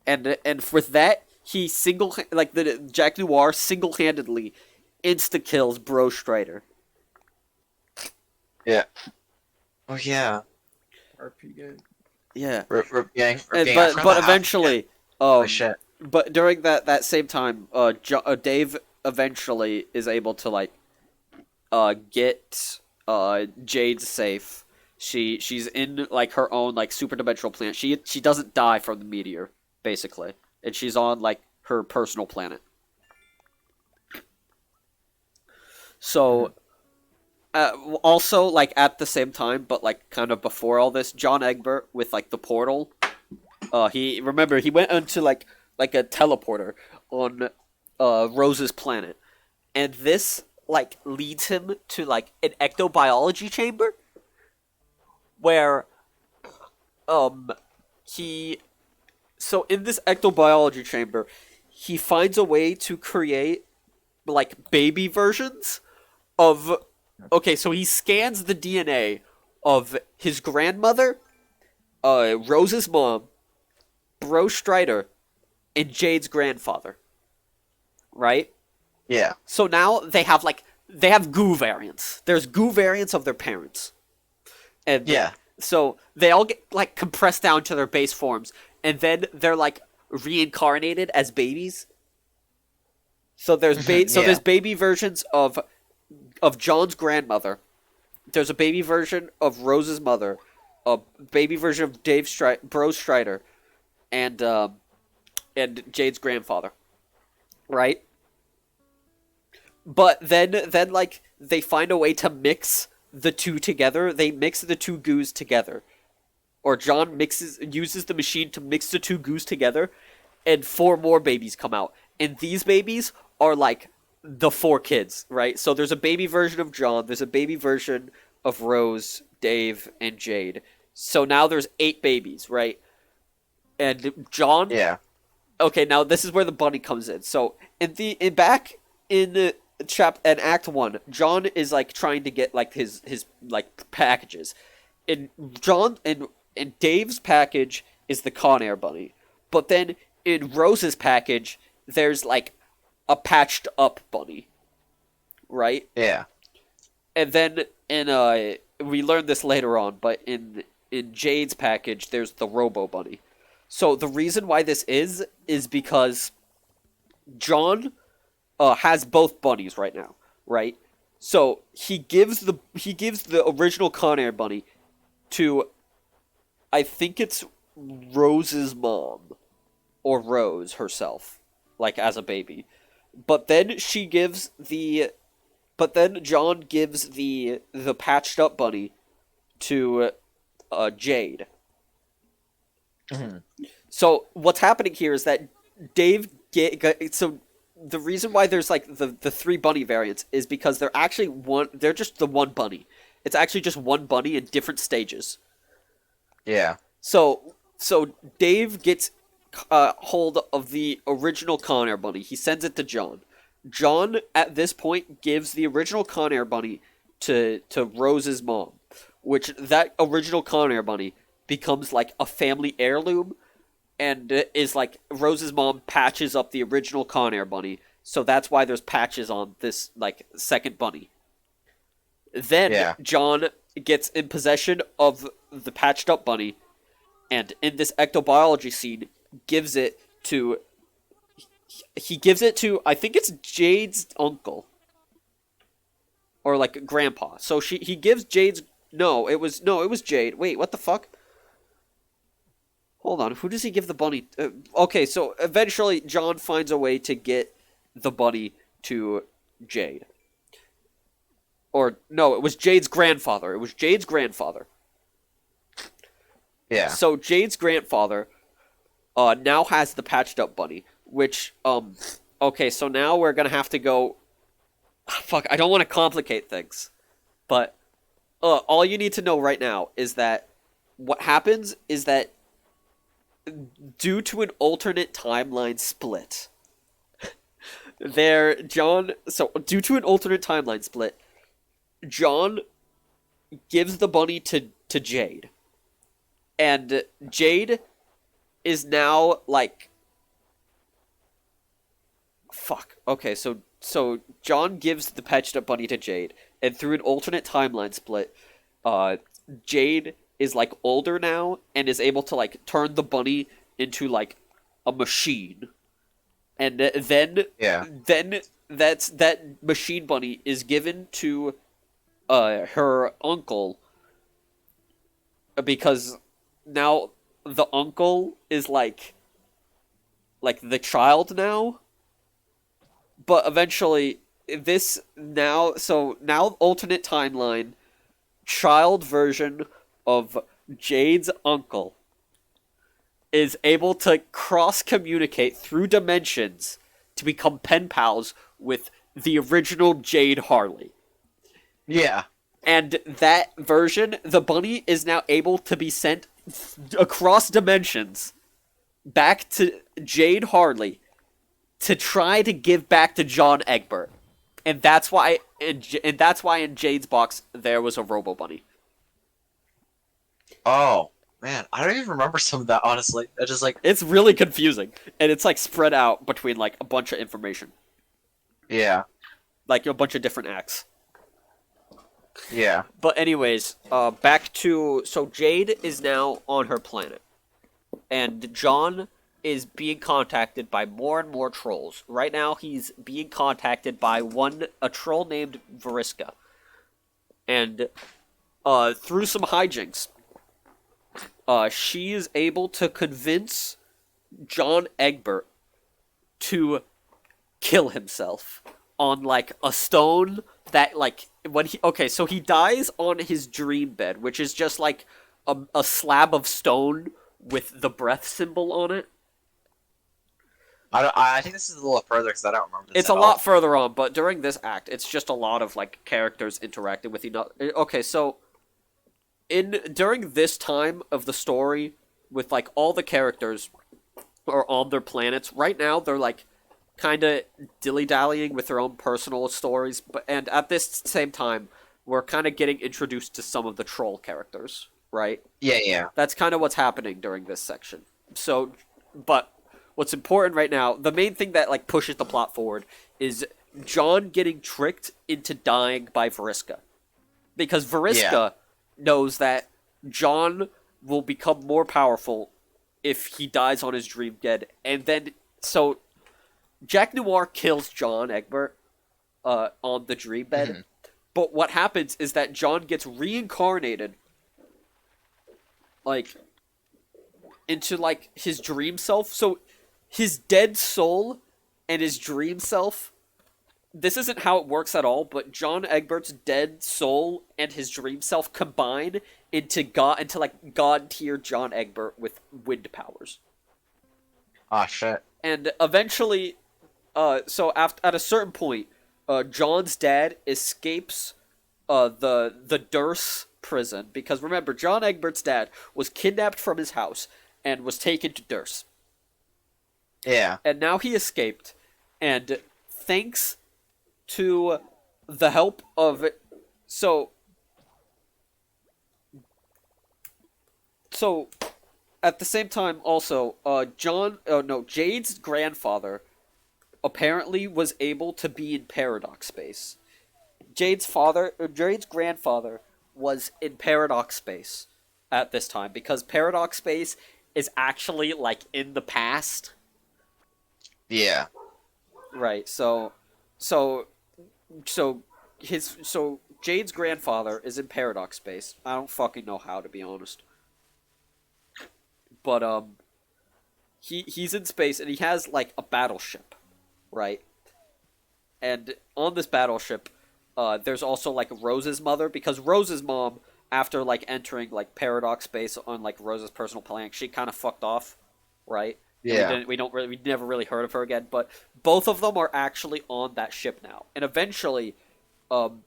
And with that, he Jack Noir single-handedly insta-kills Bro Strider. Yeah. Oh, yeah. RP gang. Yeah. Rip gang. But eventually, oh, shit. But during that same time, Dave eventually is able to, get Jade safe. She's in her own super dimensional planet. She doesn't die from the meteor, basically, and she's on her personal planet. So, also at the same time, but kind of before all this, John Egbert with the portal. He went into a teleporter on Rose's planet, and this leads him to an ectobiology chamber. Where, so in this ectobiology chamber, he finds a way to create, baby versions of, so he scans the DNA of his grandmother, Rose's mom, Bro Strider, and Jade's grandfather. Right? Yeah. So now they have goo variants. There's goo variants of their parents. And so they all get compressed down to their base forms, and then they're reincarnated as babies. So there's there's baby versions of John's grandmother. There's a baby version of Rose's mother, a baby version of Bro Strider, and Jade's grandfather. Right? But then they find a way to mix the two together. They mix the two goos together, or John uses the machine to mix the two goos together, and 4 more babies come out. And these babies are the four kids, right? So there's a baby version of John, there's a baby version of Rose, Dave, and Jade. So now there's 8 babies, right? And John. Yeah. Okay, now this is where the bunny comes in. So in Act 1, John is like trying to get like his like packages. In John and Dave's package is the Conair bunny. But then in Rose's package there's like a patched up bunny. Right? Yeah. And then we learned this later on, but in Jade's package there's the Robo bunny. So the reason why this is because John has both bunnies right now, right? So he gives the original Conair bunny to, I think it's Rose's mom or Rose herself, like as a baby. But then John gives the patched up bunny to Jade. Mm-hmm. So what's happening here is that so the reason why there's like the 3 bunny variants is because they're just the one bunny. It's actually just one bunny in different stages. Yeah. So Dave gets hold of the original Conair bunny. He sends it to John. John at this point gives the original Conair bunny to Rose's mom, which that original Conair bunny becomes like a family heirloom, and is like Rose's mom patches up the original Conair bunny, so that's why there's patches on this like second bunny. Then John gets in possession of the patched up bunny, and in this ectobiology scene gives it to I think it's Jade's uncle or like grandpa. So he gives Jade's it was Jade. Wait, what the fuck? Hold on, who does he give the bunny? Okay, so eventually John finds a way to get the bunny to Jade. Or, no, it was Jade's grandfather. Yeah. So Jade's grandfather now has the patched up bunny, which, okay, so now we're gonna have to go... Fuck, I don't want to complicate things. But, all you need to know right now is that what happens is that due to an alternate timeline split, due to an alternate timeline split, John gives the bunny to Jade. And Jade is now like... Fuck. Okay, so John gives the patched up bunny to Jade, and through an alternate timeline split, Jade is like older now and is able to like turn the bunny into like a machine. And then that machine bunny is given to her uncle, because now the uncle is like the child now. But eventually now alternate timeline, child version of Jade's uncle is able to cross-communicate through dimensions to become pen pals with the original Jade Harley. Yeah. And that version, the bunny is now able to be sent across dimensions back to Jade Harley to try to give back to John Egbert. And that's why in Jade's box there was a Robo Bunny. Oh, man, I don't even remember some of that, honestly. I just like... It's really confusing, and it's like spread out between like a bunch of information. Yeah. Like a bunch of different acts. Yeah. But anyways, back to... So Jade is now on her planet. And John is being contacted by more and more trolls. Right now, he's being contacted by a troll named Veriska. And through some hijinks, she is able to convince John Egbert to kill himself on like a stone that like so he dies on his dream bed, which is just like a slab of stone with the breath symbol on it. I think this is a little further because I don't remember this It's at a all. lot further on, but during this act, it's just a lot of like characters interacting with each other. Okay, so during this time of the story, with like all the characters are on their planets right now, they're like kind of dilly dallying with their own personal stories, and at this same time, we're kind of getting introduced to some of the troll characters, right? Yeah. That's kind of what's happening during this section. So, but what's important right now, the main thing that like pushes the plot forward is John getting tricked into dying by Veriska. Because Veriska knows that John will become more powerful if he dies on his dream bed. And then, so, Jack Noir kills John Egbert on the dream bed. Mm-hmm. But what happens is that John gets reincarnated, like, into, like, his dream self. So, his dead soul and his dream self, this isn't how it works at all, but John Egbert's dead soul and his dream self combine into like god tier John Egbert with wind powers. Oh shit. And eventually, so at a certain point, John's dad escapes the Durst prison, because remember, John Egbert's dad was kidnapped from his house and was taken to Durst. Yeah. And now he escaped, and thanks to the help of so at the same time also Jade's grandfather apparently was able to be in paradox space. Jade's grandfather was in paradox space at this time, because paradox space is actually like in the past. Yeah. Right. So Jade's grandfather is in paradox space. I don't fucking know how, to be honest. But he's in space, and he has like a battleship, right? And on this battleship, there's also like Rose's mother, because Rose's mom, after like entering like paradox space on like Rose's personal planet, she kind of fucked off, right? Yeah. We never really heard of her again, but both of them are actually on that ship now. And eventually, John's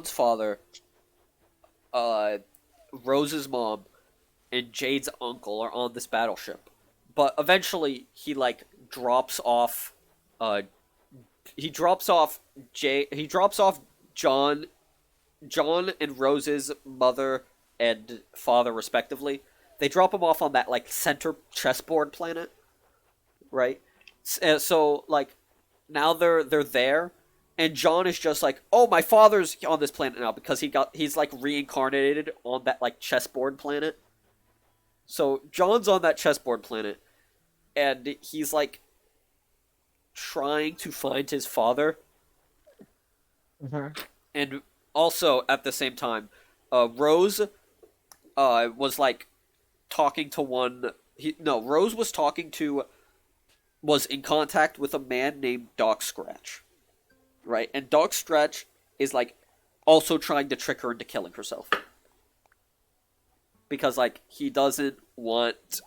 father, Rose's mom, and Jade's uncle are on this battleship. But eventually he like drops off John and Rose's mother and father respectively. They drop him off on that like center chessboard planet, right? So like now they're there, and John is just like, oh, my father's on this planet now, because he's like reincarnated on that like chessboard planet. So John's on that chessboard planet, and he's like trying to find his father. Mhm. And also at the same time, Rose was like talking to Rose was in contact with a man named Doc Scratch, right? And Doc Scratch is like also trying to trick her into killing herself, because like he doesn't want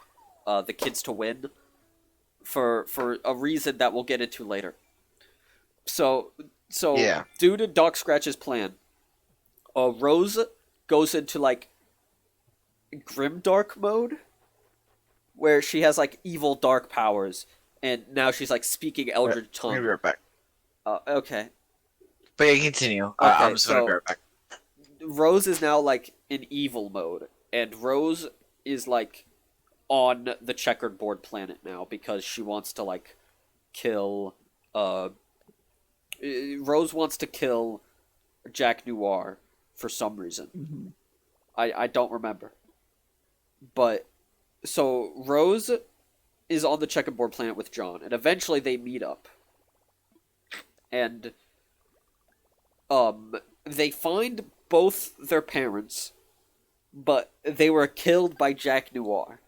the kids to win for a reason that we'll get into later. So Yeah. due to Doc Scratch's plan, Rose goes into like grimdark mode, where she has like evil dark powers, and now she's like speaking Eldritch We'll be tongue. right back. Okay. But yeah, continue. Okay, I'm just gonna so- be right back. Rose is now like in evil mode, and Rose is like on the checkered board planet now, because she wants to like kill Rose wants to kill Jack Noir for some reason. Mhm. I don't remember. But so Rose is on the checkerboard planet with John, and eventually they meet up. And they find both their parents, but they were killed by Jack Noir.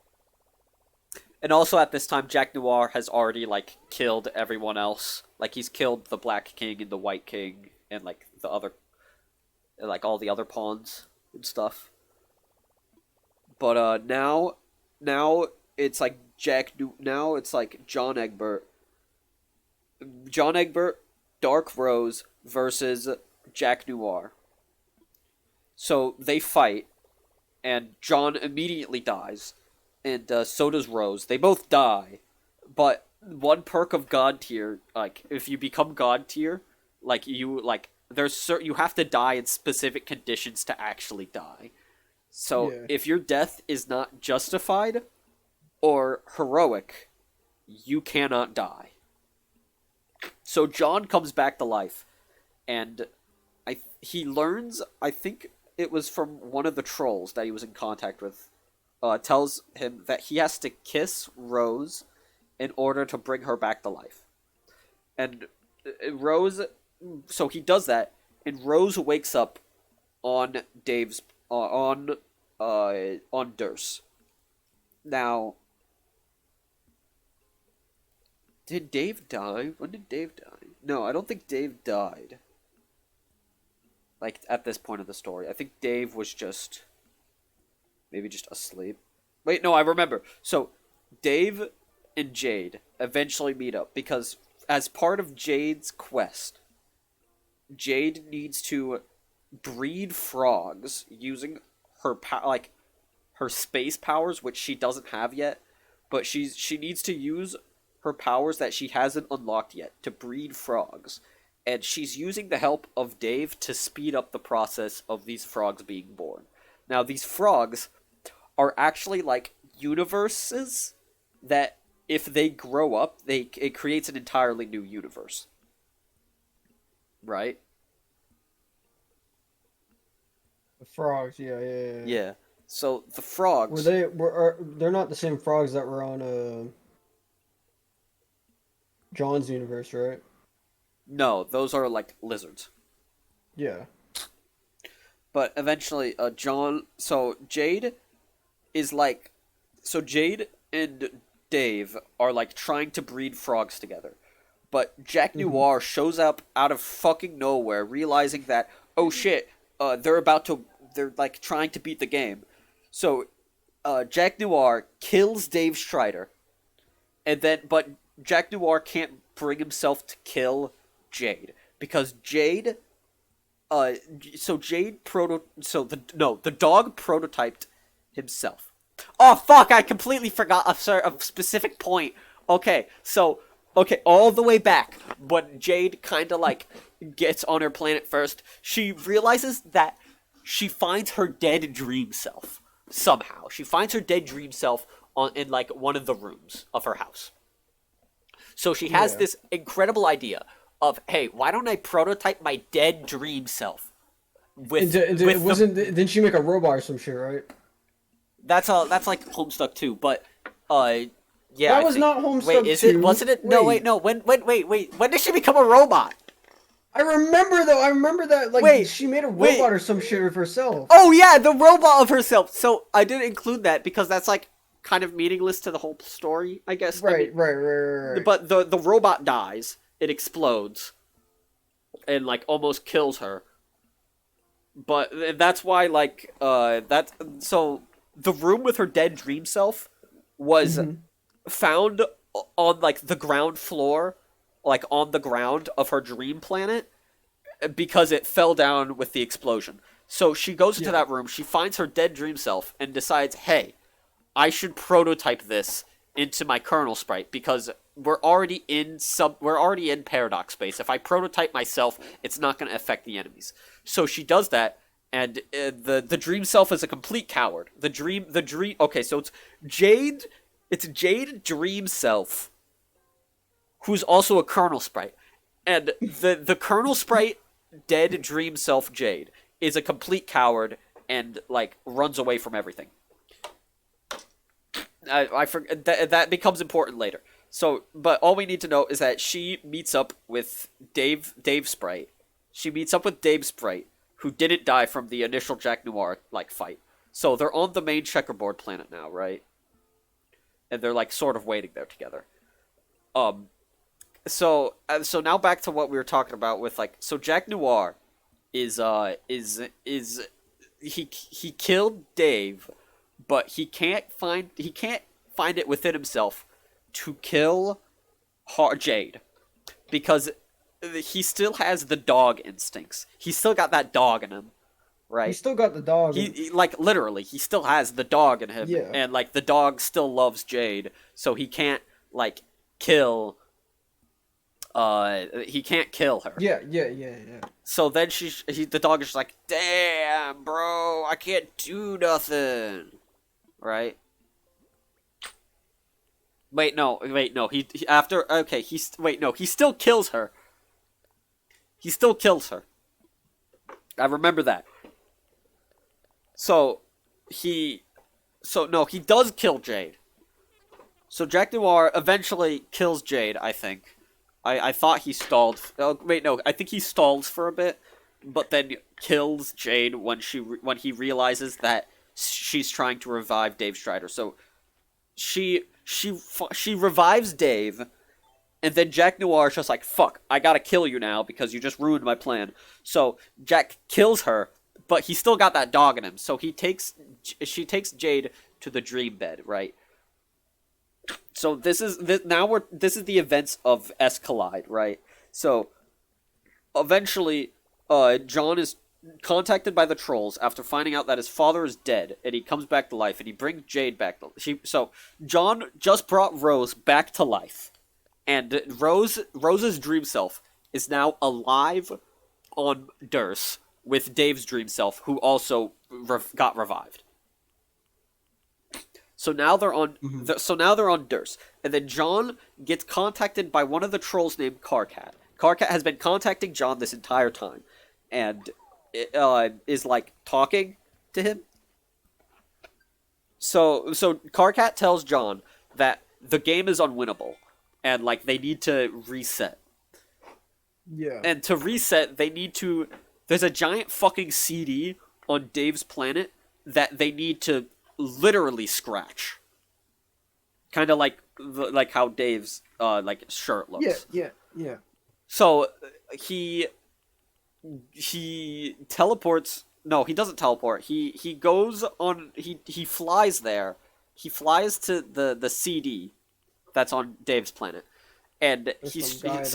And also at this time, Jack Noir has already like killed everyone else. Like he's killed the Black King and the White King and like the other, like all the other pawns and stuff. But now it's like now it's like John Egbert, Dark Rose versus Jack Noir. So they fight, and John immediately dies, and so does Rose. They both die, but one perk of God tier, like if you become God tier, you have to die in specific conditions to actually die. So Yeah. if your death is not justified or heroic, you cannot die. So John comes back to life, and he learns. I think it was from one of the trolls that he was in contact with. Tells him that he has to kiss Rose in order to bring her back to life, and Rose. So he does that, and Rose wakes up on Dave's on Durst. Now, did Dave die? When did Dave die? No, I don't think Dave died. Like, at this point of the story. I think Dave was maybe just asleep. Wait, no, I remember. So, Dave and Jade eventually meet up because as part of Jade's quest, Jade needs to breed frogs using her space powers, which she doesn't have yet, but she needs to use her powers that she hasn't unlocked yet to breed frogs, and she's using the help of Dave to speed up the process of these frogs being born. Now, these frogs are actually like universes that, if they grow up, it creates an entirely new universe. Right? The frogs, yeah. Yeah. So the frogs. They're not the same frogs that were on John's universe, right? No, those are like lizards. Yeah. But eventually, John. So Jade is like. So Jade and Dave are like trying to breed frogs together. But Jack Noir shows up out of fucking nowhere, realizing that, oh shit, they're like trying to beat the game. So Jack Noir kills Dave Strider. But Jack Noir can't bring himself to kill Jade because Jade. The dog prototyped himself. Oh fuck! I completely forgot a specific point. Okay, all the way back, when Jade kind of like gets on her planet first, she realizes that she finds her dead dream self somehow. She finds her dead dream self in like one of the rooms of her house. So she has this incredible idea of, hey, why don't I prototype my dead dream self? Didn't she make a robot or some shit, right? That's like Homestuck too, but yeah. That was not Homestuck 2. Wait, is it? Wasn't it? No, wait, no. Wait. When did she become a robot? I remember that like she made a robot or some shit of herself. Oh yeah, the robot of herself. So I didn't include that because that's like kind of meaningless to the whole story, I guess. Right. But the robot dies. It explodes, and like almost kills her. But that's why so the room with her dead dream self was found on like the ground floor, like on the ground of her dream planet, because it fell down with the explosion. So she goes into that room, she finds her dead dream self, and decides, hey, I should prototype this into my kernel sprite because we're already in paradox space. If I prototype myself, it's not going to affect the enemies. So she does that, and the dream self is a complete coward. Okay, so it's Jade dream self, who's also a kernel sprite, and the kernel sprite dead dream self Jade is a complete coward and like runs away from everything. I forget that becomes important later. So, but all we need to know is that she meets up with Dave Sprite. She meets up with Dave Sprite, who didn't die from the initial Jack Noir like fight. So they're on the main checkerboard planet now, right? And they're like sort of waiting there together. So now back to what we were talking about with like, so Jack Noir is he killed Dave, but he can't find it within himself to kill Jade because he still has the dog instincts. He's still got that dog in him, right? He's still got the dog. He like literally, he still has the dog in him, Yeah. and like the dog still loves Jade, so he can't like kill. He can't kill her. Yeah. So then the dog is just like, damn, bro, I can't do nothing, right? Wait, no. He still kills her. He still kills her. I remember that. He does kill Jade. So Jack Noir eventually kills Jade, I think. I thought he stalled. Oh, wait, no. I think he stalls for a bit, but then kills Jade when he realizes that she's trying to revive Dave Strider. So she revives Dave, and then Jack Noir is just like, fuck, I gotta kill you now because you just ruined my plan. So Jack kills her, but he's still got that dog in him. So she takes Jade to the dream bed, right? So this is the events of Escalade, right? So eventually, John is contacted by the trolls after finding out that his father is dead, and he comes back to life, and he brings Jade back. So John just brought Rose back to life, and Rose's dream self is now alive on Durst with Dave's dream self, who also got revived. So now they're on. Now they're on Durst, and then John gets contacted by one of the trolls named Carcat. Carcat has been contacting John this entire time, and is like talking to him. So Carcat tells John that the game is unwinnable, and like they need to reset. Yeah. And to reset, they need to. There's a giant fucking CD on Dave's planet that they need to literally scratch, kind of like how Dave's like shirt looks. Yeah. So he teleports. No, he doesn't teleport. He goes on. He flies there. He flies to the CD that's on Dave's planet, and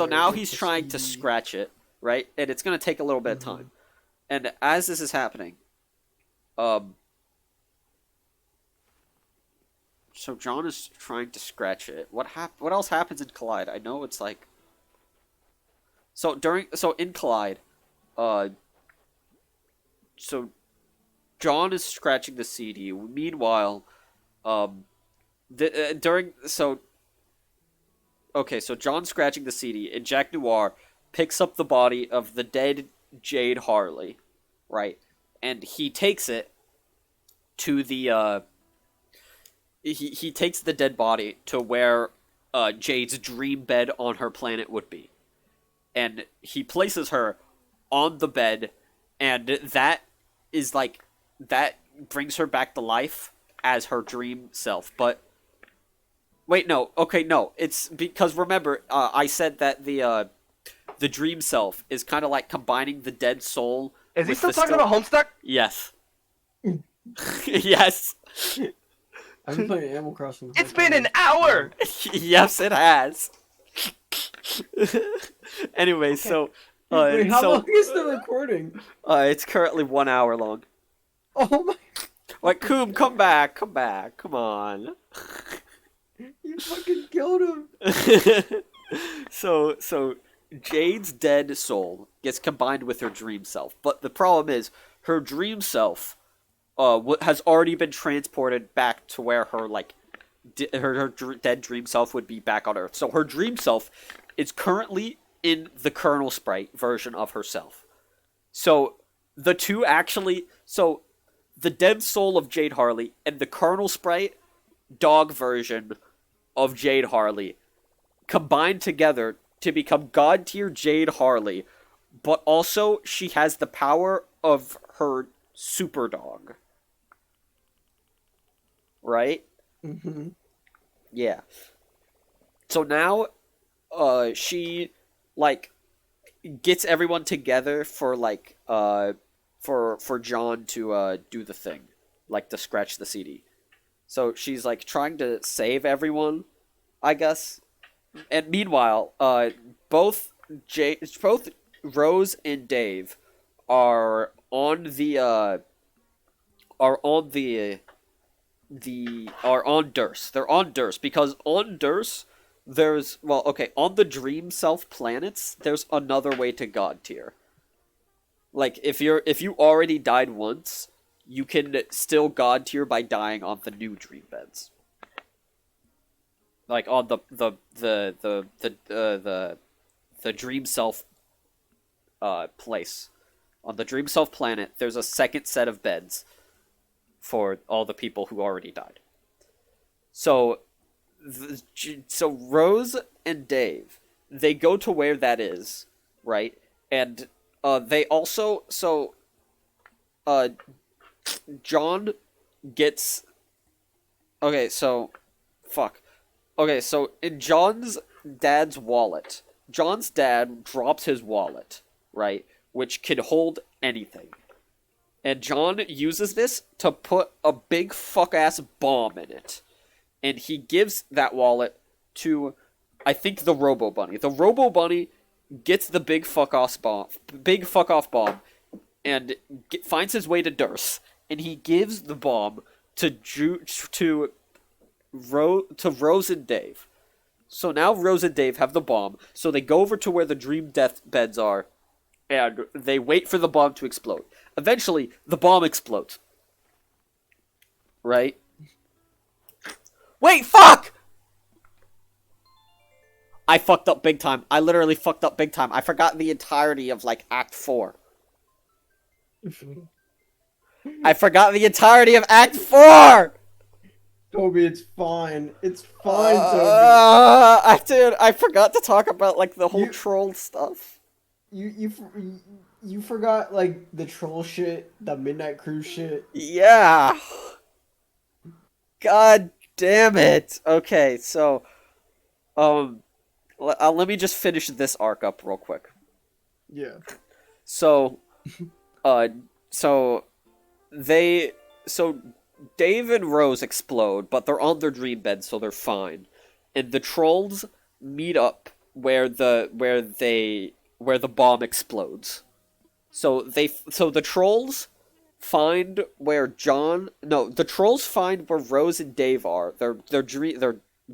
now he's trying to scratch it, right? And it's gonna take a little bit of time. And as this is happening, so John is trying to scratch it. What else happens in Collide? I know it's like. So in Collide, so John is scratching the CD. Meanwhile, so John's scratching the CD, and Jack Noir picks up the body of the dead Jade Harley, right? And he takes it to the he takes the dead body to where Jade's dream bed on her planet would be. And he places her on the bed, and that brings her back to life as her dream self. But wait, no. Okay, no. It's because remember, I said that the dream self is kind of like combining the dead soul. Is he still talking about Homestuck? Yes. Yes. I've been playing Animal Crossing. It's been an hour! Yes, it has. Anyway, so Wait, how long is the recording? It's currently 1 hour long. Oh my! Like, Coom, come back, come on. You fucking killed him. So Jade's dead soul gets combined with her dream self, but the problem is her dream self has already been transported back to where her her dead dream self would be back on Earth. So her dream self is currently in the Colonel Sprite version of herself. So the two actually, so the dead soul of Jade Harley and the Colonel Sprite dog version of Jade Harley combined together to become God tier Jade Harley, but also she has the power of her super dog. Right? Mm-hmm. Yeah. So now, she, gets everyone together for, for John to, do the thing. To scratch the CD. So she's like trying to save everyone, I guess. And meanwhile, both Rose and Dave are on are on Durst. They're on Durst because on Durst there's on the Dream Self planets there's another way to God tier. Like if you already died once, you can still God tier by dying on the new dream beds. Like on the Dream Self place. On the Dream Self planet, there's a second set of beds for all the people who already died. So Rose and Dave, they go to where that is, right? And they also John gets okay. So fuck. Okay, so in John's dad's wallet, John's dad drops his wallet, right, which can hold anything. And John uses this to put a big fuck-ass bomb in it. And he gives that wallet to, I think, the Robo Bunny. The Robo Bunny gets the big fuck-off bomb, and finds his way to Durst. And he gives the bomb to Rose and Dave. So now Rose and Dave have the bomb, so they go over to where the dream death beds are, and they wait for the bomb to explode. Eventually, the bomb explodes. Right? Wait, fuck! I fucked up big time. I literally fucked up big time. I forgot the entirety of, like, Act 4. I forgot the entirety of Act 4! Toby, it's fine. It's fine, Toby. Dude, I forgot to talk about, like, the whole troll stuff. You forgot, like, the troll shit, the Midnight Cruise shit. Yeah. God damn it. Okay, so, let me just finish this arc up real quick. Yeah. So, Dave and Rose explode, but they're on their dream bed, so they're fine. And the trolls meet up where the bomb explodes. So the trolls find where the trolls find where Rose and Dave are. Their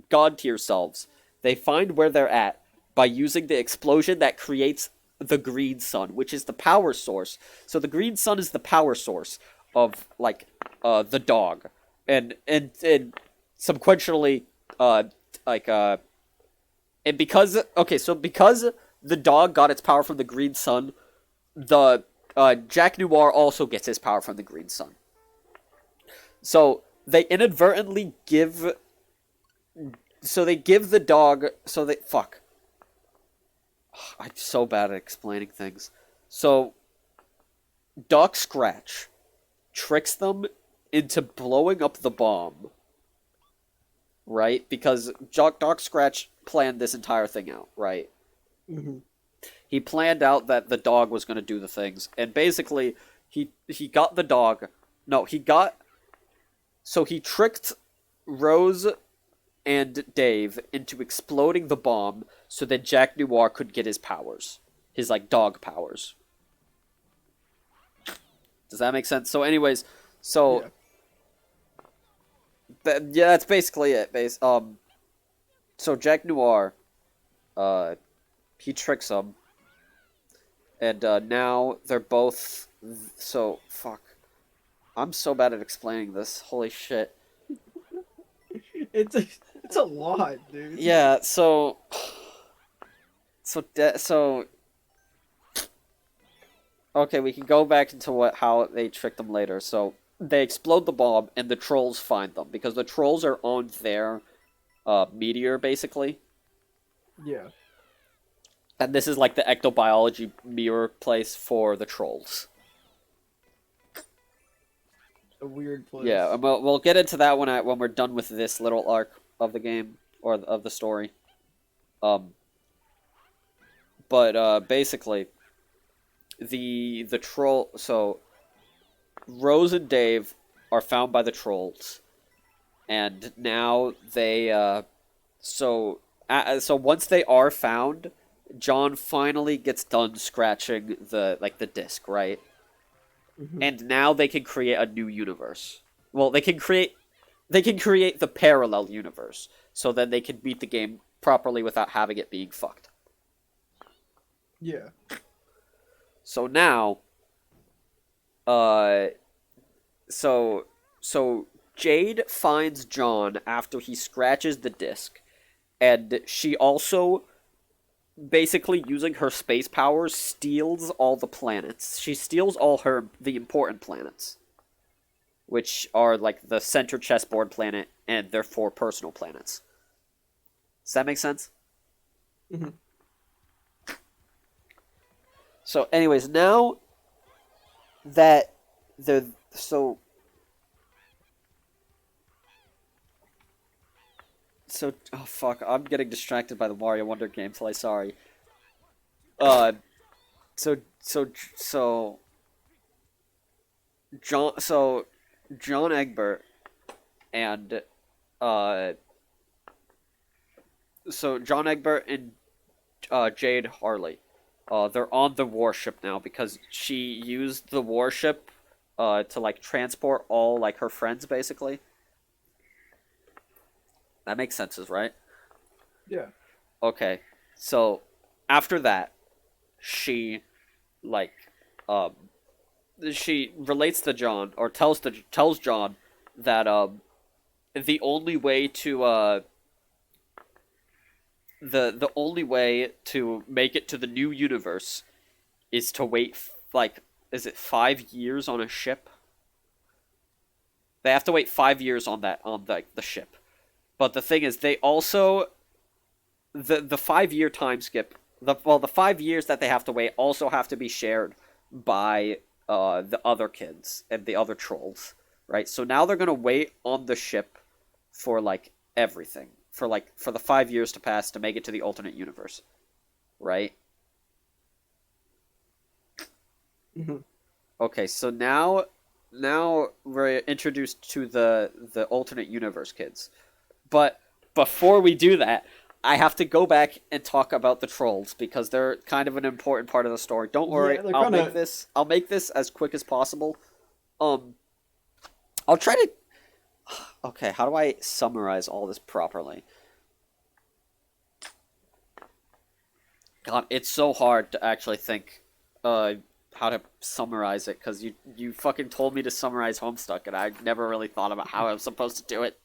god tier selves. They find where they're at by using the explosion that creates the green sun, which is the power source. So the green sun is the power source of, like, the dog, and sequentially, and because the dog got its power from the green sun, the Jack Noir also gets his power from the green sun. So they inadvertently give the dog. Fuck. I'm so bad at explaining things. So Doc Scratch tricks them into blowing up the bomb, right? Because Doc Scratch planned this entire thing out, right? Mm-hmm. He planned out that the dog was going to do the things, and basically, he got the dog. No, he tricked Rose and Dave into exploding the bomb so that Jack Noir could get his powers. His, like, dog powers. Does that make sense? So anyways, Yeah. That's basically it. So Jack Noir, he tricks them, and now they're both. So fuck. I'm so bad at explaining this. Holy shit. It's a lot, dude. Yeah. So. Okay, we can go back into how they tricked them later. So they explode the bomb, and the trolls find them because the trolls are on their meteor, basically. Yeah. And this is like the ectobiology mirror place for the trolls. A weird place. Yeah, and we'll get into that when we're done with this little arc of the game or of the story. But basically, the troll. So Rose and Dave are found by the trolls, and now so once they are found, John finally gets done scratching the disc, right? Mhm. And now they can create a new universe. Well, they can create the parallel universe, so then they can beat the game properly without having it being fucked. Yeah. So now, so Jade finds John after he scratches the disc, and she also, basically using her space powers, steals all the planets. She steals all the important planets, which are like the center chessboard planet and their 4 personal planets. Does that make sense? Mhm. So, anyways, now that the oh fuck, I'm getting distracted by the Mario Wonder gameplay. Sorry. Uh, so so so John Egbert and uh John Egbert and Jade Harley, they're on the warship now because she used the warship to like transport all like her friends basically. That makes sense, right? Yeah. Okay, so after that, she like um she relates to John or tells John that the only way to the only way to make it to the new universe is to wait like, is it 5 years on a ship? They have to wait 5 years on the ship. But the thing is, they also the 5 year time skip. The 5 years that they have to wait also have to be shared by the other kids and the other trolls, right? So now they're gonna wait on the ship for like everything, for the 5 years to pass to make it to the alternate universe, right? Mhm. Okay, so now we're introduced to the alternate universe kids. But before we do that, I have to go back and talk about the trolls because they're kind of an important part of the story. Don't worry, Yeah, they're I'll kinda- make this as quick as possible. Um I'll try to Okay, how do I summarize all this properly? God, it's so hard to actually think how to summarize it because you fucking told me to summarize Homestuck and I never really thought about how I was supposed to do it.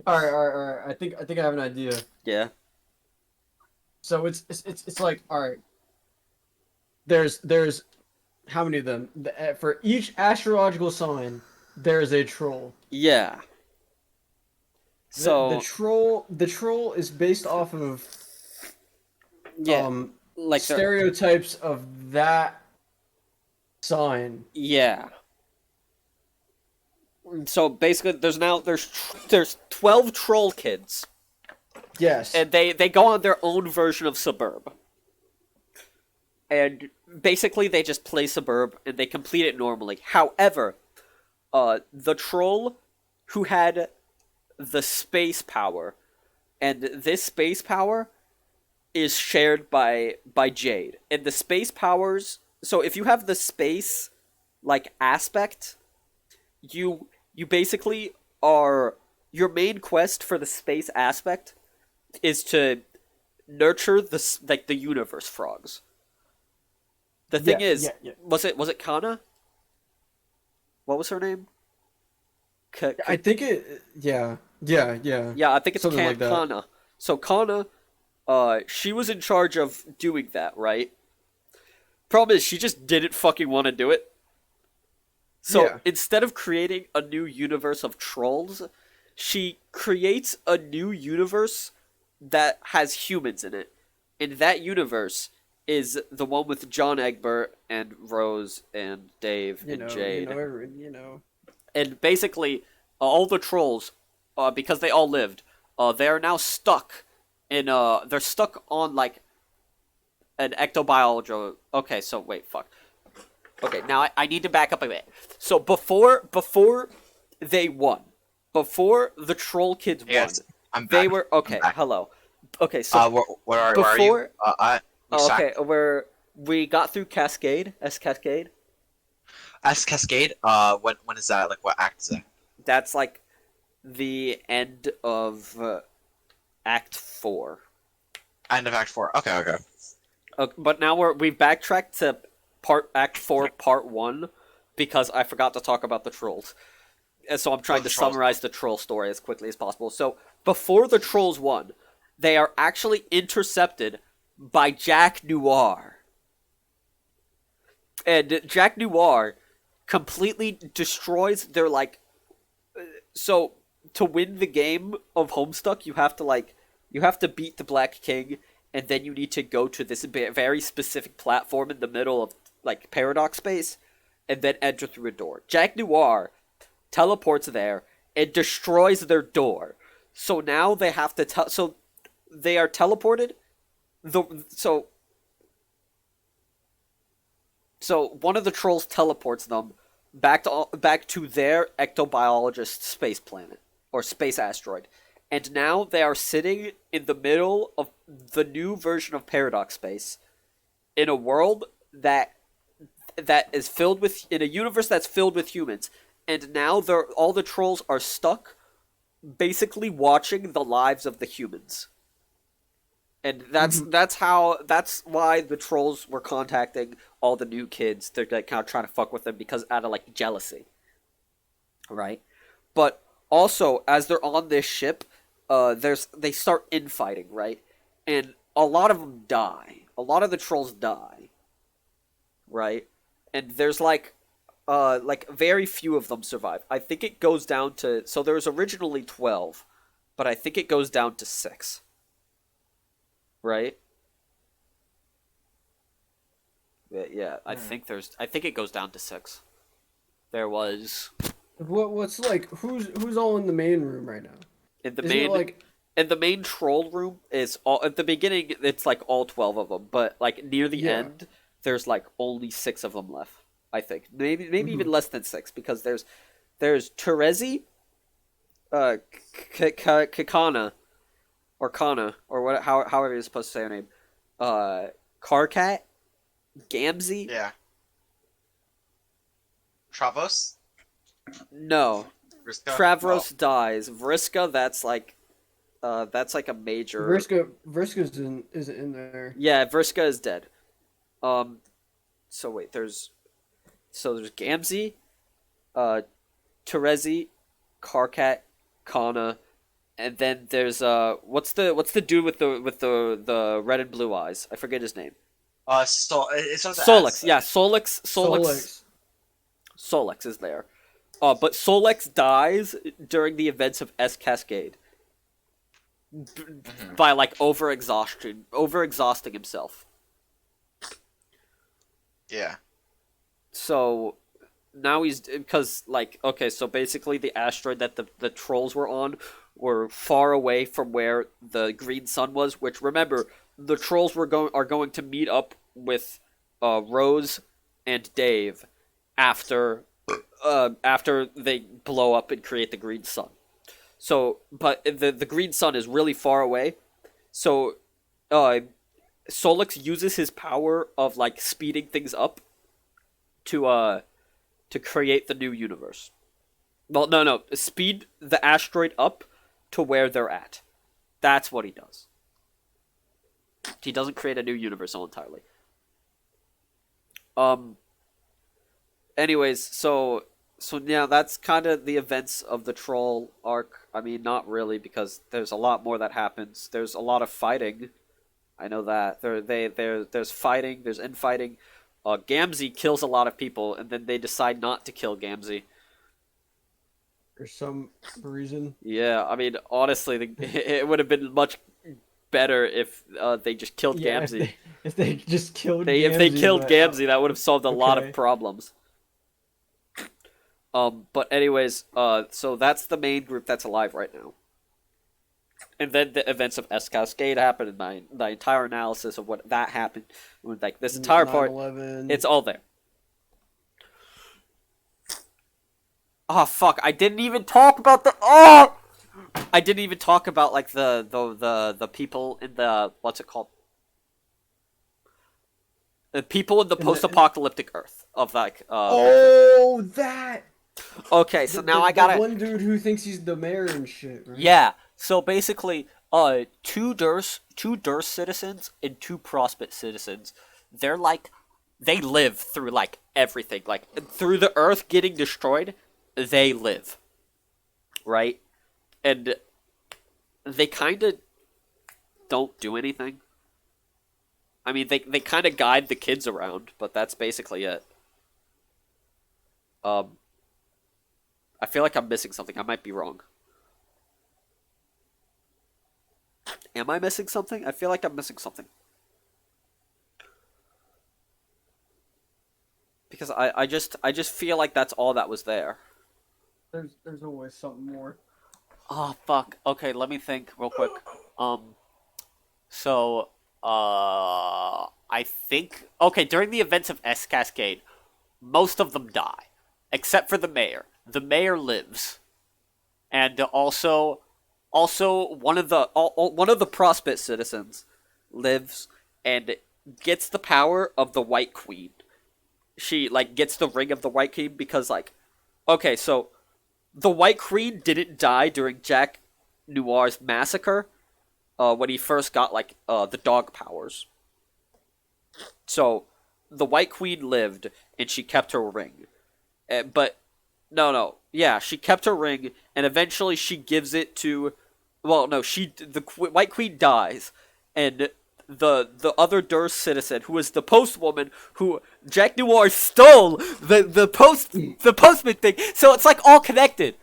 All right. I think I have an idea. Yeah. So it's like, all right. There's how many of them? For each astrological sign, there is a troll. Yeah. The, So the troll is based off of yeah, like stereotypes of that sign. yeah. So basically, there's 12 troll kids, Yes. and they go on their own version of Suburb, and basically they just play Suburb and they complete it normally. However, the troll who had the space power, and this space power is shared by Jade, and the space powers. So if you have the space like aspect, you basically are, your main quest for the space aspect is to nurture the universe frogs. The thing is, yeah. was it Kana? What was her name? I think it. Yeah. Yeah, I think it's Something like that. Kana. So Kana, she was in charge of doing that, right? Problem is, she just didn't fucking want to do it. So Yeah. instead of creating a new universe of trolls, she creates a new universe that has humans in it. And that universe is the one with John Egbert and Rose and Dave and Jade. And basically, all the trolls, because they all lived, they are now stuck they're stuck on like an ectobiology. Okay, so wait, fuck. Okay, now I need to back up a bit. So before they won, before the Troll Kids won, Yes, I'm back. they were okay. I'm back. Hello. Okay, so Where are you? before- We okay, we got through Cascade, Cascade. As Cascade. When is that? Like, what act is that? That's like the end of Act 4. End of Act 4. Okay. But now we've backtracked to Act 4, Part 1, because I forgot to talk about the trolls. And so I'm trying to trolls. summarize the troll story as quickly as possible. So, before the trolls won, they are actually intercepted by Jack Noir. And Jack Noir completely destroys their, like... So, to win the game of Homestuck, you have to beat the Black King, and then you need to go to this very specific platform in the middle of, like, Paradox Space, and then enter through a door. Jack Noir teleports there and destroys their door. So now they have to so they are teleported. So one of the trolls teleports them back to their ectobiologist space planet or space asteroid. And now they are sitting in the middle of the new version of Paradox Space in a world that is filled with, in a universe that's filled with humans. And now all the trolls are stuck basically watching the lives of the humans. And that's why the trolls were contacting all the new kids. They're like kind of trying to fuck with them because out of like jealousy. Right? But also as they're on this ship, they start infighting, right? And a lot of them die. A lot of the trolls die. Right? And there's like very few of them survive. I think it goes down to... So there was originally 12, but I think it goes down to 6. Right? Yeah, I think it goes down to 6. There was... What's like who's all in the main room right now? In the Isn't it main... like In the main troll room is all... At the beginning, it's like all 12 of them, but like near the end, there's like only 6 of them left. I think maybe even less than 6 because there's Terezi, Kakana, or Kana or what however you're supposed to say her name, Karkat, Gamzee. Yeah. Travos. No, Vriska? Travros dies. Vriska, that's like a major. Vriska's isn't in there. Yeah, Vriska is dead. So wait, there's Gamzee, Terezi, Karkat, Kana, and then there's what's the dude with the red and blue eyes? I forget his name. It starts with Solix, S. yeah, Solix is there. But Solix dies during the events of S Cascade by like overexhausting himself. Yeah. So now he's because like okay, so basically the asteroid that the trolls were on were far away from where the green sun was. Which remember, the trolls are going to meet up with Rose and Dave after they blow up and create the green sun. So, but the green sun is really far away. So, Solix uses his power of like speeding things up to create the new universe. Well, no, speed the asteroid up to where they're at. That's what he does. He doesn't create a new universe all entirely. Anyways, so yeah, that's kind of the events of the troll arc. I mean, not really, because there's a lot more that happens. There's a lot of fighting. I know that there's fighting. There's infighting. Gamzee kills a lot of people, and then they decide not to kill Gamzee. For some reason. Yeah, I mean, honestly, it would have been much better if they just killed Gamzee. If they just killed Gamzee. If they killed Gamzee, that would have solved a lot of problems. But anyways, so that's the main group that's alive right now. And then the events of S Cascade happened, and my entire analysis of what that happened, like this entire part, 9/11. it's all there. Oh fuck! I didn't even talk about the. Oh! I didn't even talk about like the people in the what's it called? The people in the In the- post-apocalyptic Earth of like. Oh, that. Okay, so now I The gotta. one dude who thinks he's the mayor and shit, right? Yeah. So basically, two Durst citizens and two Prospect citizens. They're like, they live through like everything, like through the Earth getting destroyed. They live, right? And they kind of don't do anything. I mean, they kind of guide the kids around, but that's basically it. I feel like I'm missing something. I might be wrong. Am I missing something? I feel like I'm missing something. Because I just feel like that's all that was there. There's always something more. Oh fuck. Okay, let me think real quick. So I think okay, during the events of S Cascade, most of them die. Except for the mayor. The mayor lives. And also one of the Prospect citizens lives and gets the power of the White Queen. She like gets the ring of the White Queen because like okay, so the White Queen didn't die during Jack Noir's massacre when he first got like the dog powers. So the White Queen lived and she kept her ring. But no, yeah, she kept her ring and eventually she gives it to well, no, White Queen dies and the other Durst citizen, who is the postwoman, who Jack Noir stole the postman thing. So it's like all connected.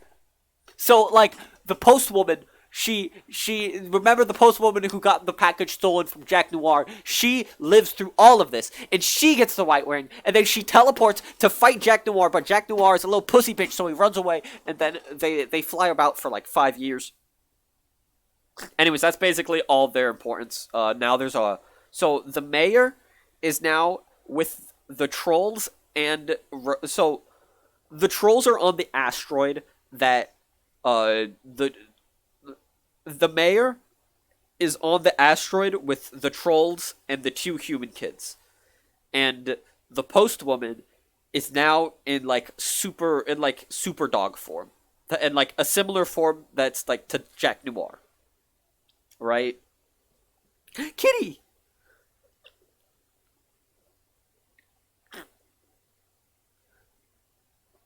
So like the postwoman, she remember the postwoman who got the package stolen from Jack Noir. She lives through all of this, and she gets the white ring, and then she teleports to fight Jack Noir. But Jack Noir is a little pussy bitch, so he runs away, and then they fly about for like 5 years. Anyways, that's basically all their importance. Now there's a so the mayor is now with the trolls, and so the trolls are on the asteroid that the mayor is on the asteroid with the trolls and the two human kids, and the postwoman is now in like super dog form, and like a similar form that's like to Jack Noir. Right? Kitty!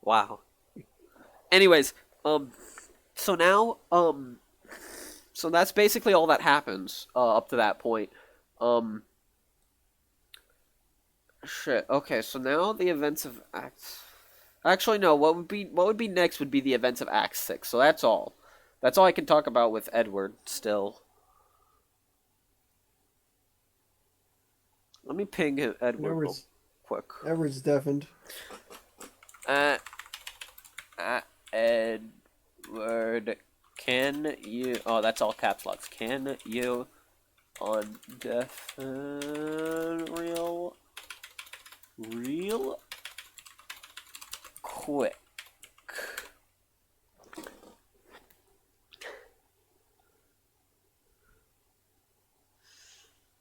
Wow. Anyways, so now, so that's basically all that happens, up to that point. Shit, okay, so now the events of Act... Actually, no, what would be next would be the events of Act 6, so that's all. That's all I can talk about with Edward, still. Let me ping Edward real quick. Edward's deafened. Edward, can you... Oh, that's all caps locks. Can you on deafen real quick?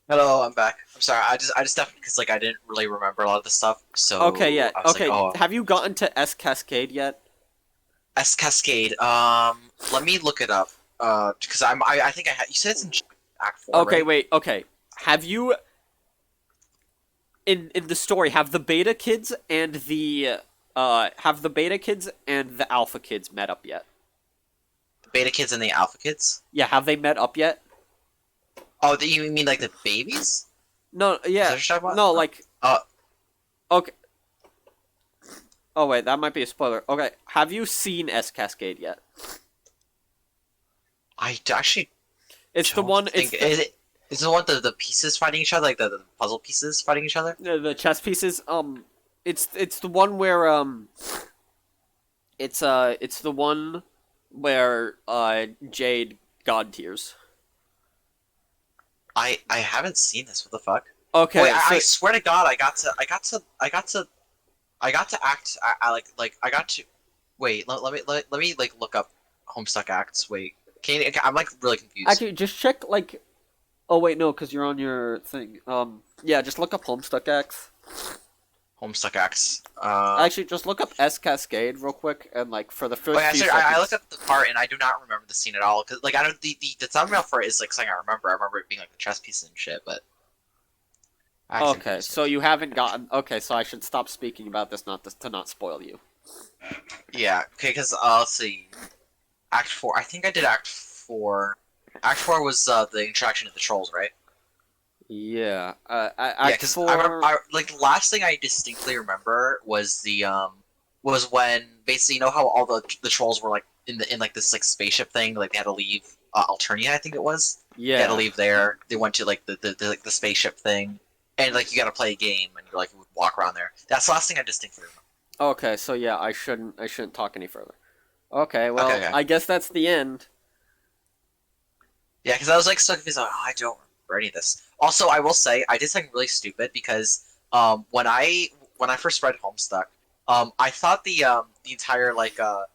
Hello, I'm back. I'm sorry. I just definitely because like I didn't really remember a lot of the stuff. So Okay, yeah. I was Okay, like, oh, have you gotten to S Cascade yet? S Cascade. Let me look it up. Because I think I had. You said it's in Act 4. Okay, right? wait. Okay, have you in the story have the beta kids and the alpha kids met up yet? The beta kids and the alpha kids. Yeah, have they met up yet? Oh, you mean like the babies? No, Is that yeah, what you're talking about? no, like Uh, okay. Oh wait, that might be a spoiler. Okay, have you seen S Cascade yet? I actually. It's the don't one. think- It's Is it the one the pieces fighting each other, like the puzzle pieces fighting each other? the chess pieces. It's the one where it's the one where Jade God tears. I haven't seen this. What the fuck? Okay, Wait, so, I swear to God, I got to act. I got to. Wait, let me like look up Homestuck acts. Wait, I'm like really confused. Actually, just check like. Oh wait, no, because you're on your thing. Yeah, just look up Homestuck X. Homestuck acts. Actually, just look up S Cascade real quick, and like for the first Oh, yeah, few sorry, seconds. I looked up the part and I do not remember the scene at all. Cause like I don't the thumbnail for it is like something I remember. I remember it being like the chess piece and shit, but. Okay, so you haven't gotten. Okay, so I should stop speaking about this, to not spoil you. Yeah. Okay, because let's see. Act 4. I think I did Act 4. Act 4 was the interaction of the trolls, right? Yeah. Yeah, Act because four. I remember, like the last thing I distinctly remember was the was when basically you know how all the trolls were like in like this like spaceship thing, like they had to leave Alternia, I think it was. Yeah. They had to leave there. They went to like the spaceship thing, and like you got to play a game, and you like would walk around there. That's the last thing I distinctly remember. Okay, so yeah, I shouldn't talk any further. Okay, well, Okay. I guess that's the end. Yeah, because I was like so confused. Like, oh, I don't remember any of this. Also, I will say I did something really stupid because when I first read Homestuck, I thought the entire like what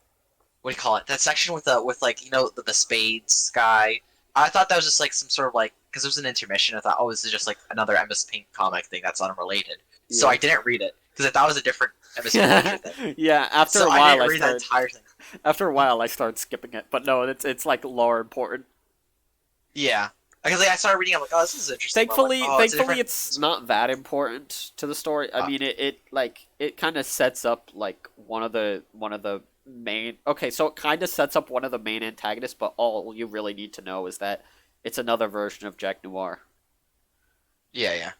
do you call it, that section with like you know the spades guy. I thought that was just like some sort of like because it was an intermission. I thought, oh, this is just like another MS Paint comic thing that's unrelated. So Yeah. I didn't read it because I thought it was a different MS Paint thing. Yeah, after So a I while didn't read that entire thing. after a while I started skipping it, but no, it's like lore important. Yeah, because like, I started reading. I'm like, oh, this is interesting. But I'm Thankfully, like, oh, thankfully, it's it's not that important to the story. I mean, it kind of sets up like one of the main. Okay, so it kind of sets up one of the main antagonists, but all you really need to know is that it's another version of Jack Noir. yeah, yeah.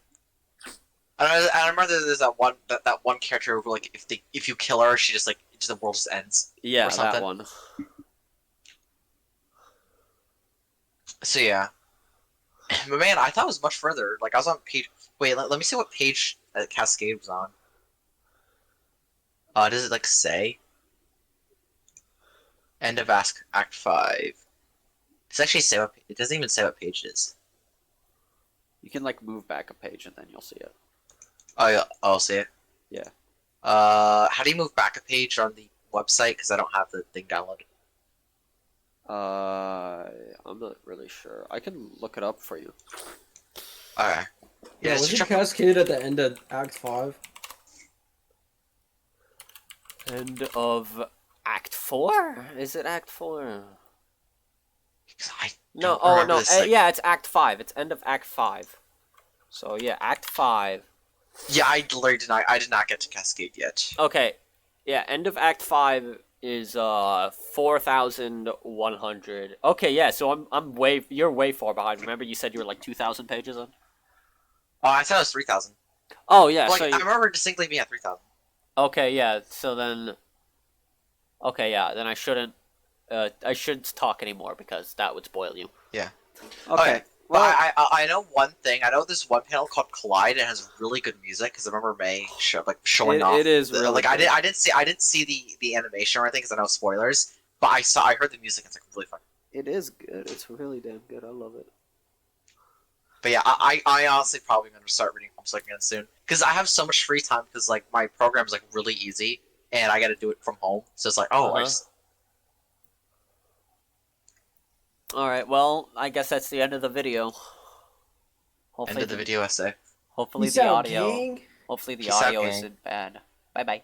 I remember there's that one character who like if you kill her, she just like the world just ends. Yeah, Or something. that one. So yeah, but man, I thought it was much further. Like I was on page. Wait, let me see what page Cascade was on. Does it like say? End of Act 5. Does it actually say what? It doesn't even say what page it is. You can like move back a page and then you'll see it. Oh yeah, I'll see it. Yeah. How do you move back a page on the website? Because I don't have the thing downloaded. I'm not really sure. I can look it up for you. Okay. Yeah, Was just it check. Cascade at the end of Act 5? End of Act 4? Is it Act 4? I No, don't oh remember no, this, like- yeah, it's Act 5. It's end of Act 5. So yeah, Act 5. Yeah, I literally did not. I did not get to Cascade yet. Okay, yeah, end of Act 5 is 4,100. Okay, yeah, so you're way far behind. Remember you said you were like 2,000 pages in? Oh, I thought it was 3,000. Oh yeah, Like so I remember distinctly being at 3,000. okay, yeah, so then okay, yeah, then I shouldn't talk anymore because that would spoil you. Yeah. Okay. But Well, I know one thing. I know there's one panel called Collide. And it has really good music because I remember May showing off. it is really like good. I didn't see the animation or anything because I know spoilers. But I heard the music. It's like really fun. It is good. It's really damn good. I love it. But yeah, I honestly probably gonna start reading Homestuck again soon because I have so much free time because like my program is like really easy and I got to do it from home. So it's like I Uh-huh. just All right. Well, I guess that's the end of the video. Hopefully end of the video essay. Hopefully Peace the out, audio. gang. Hopefully the Peace out, audio gang. isn't bad. Bye bye.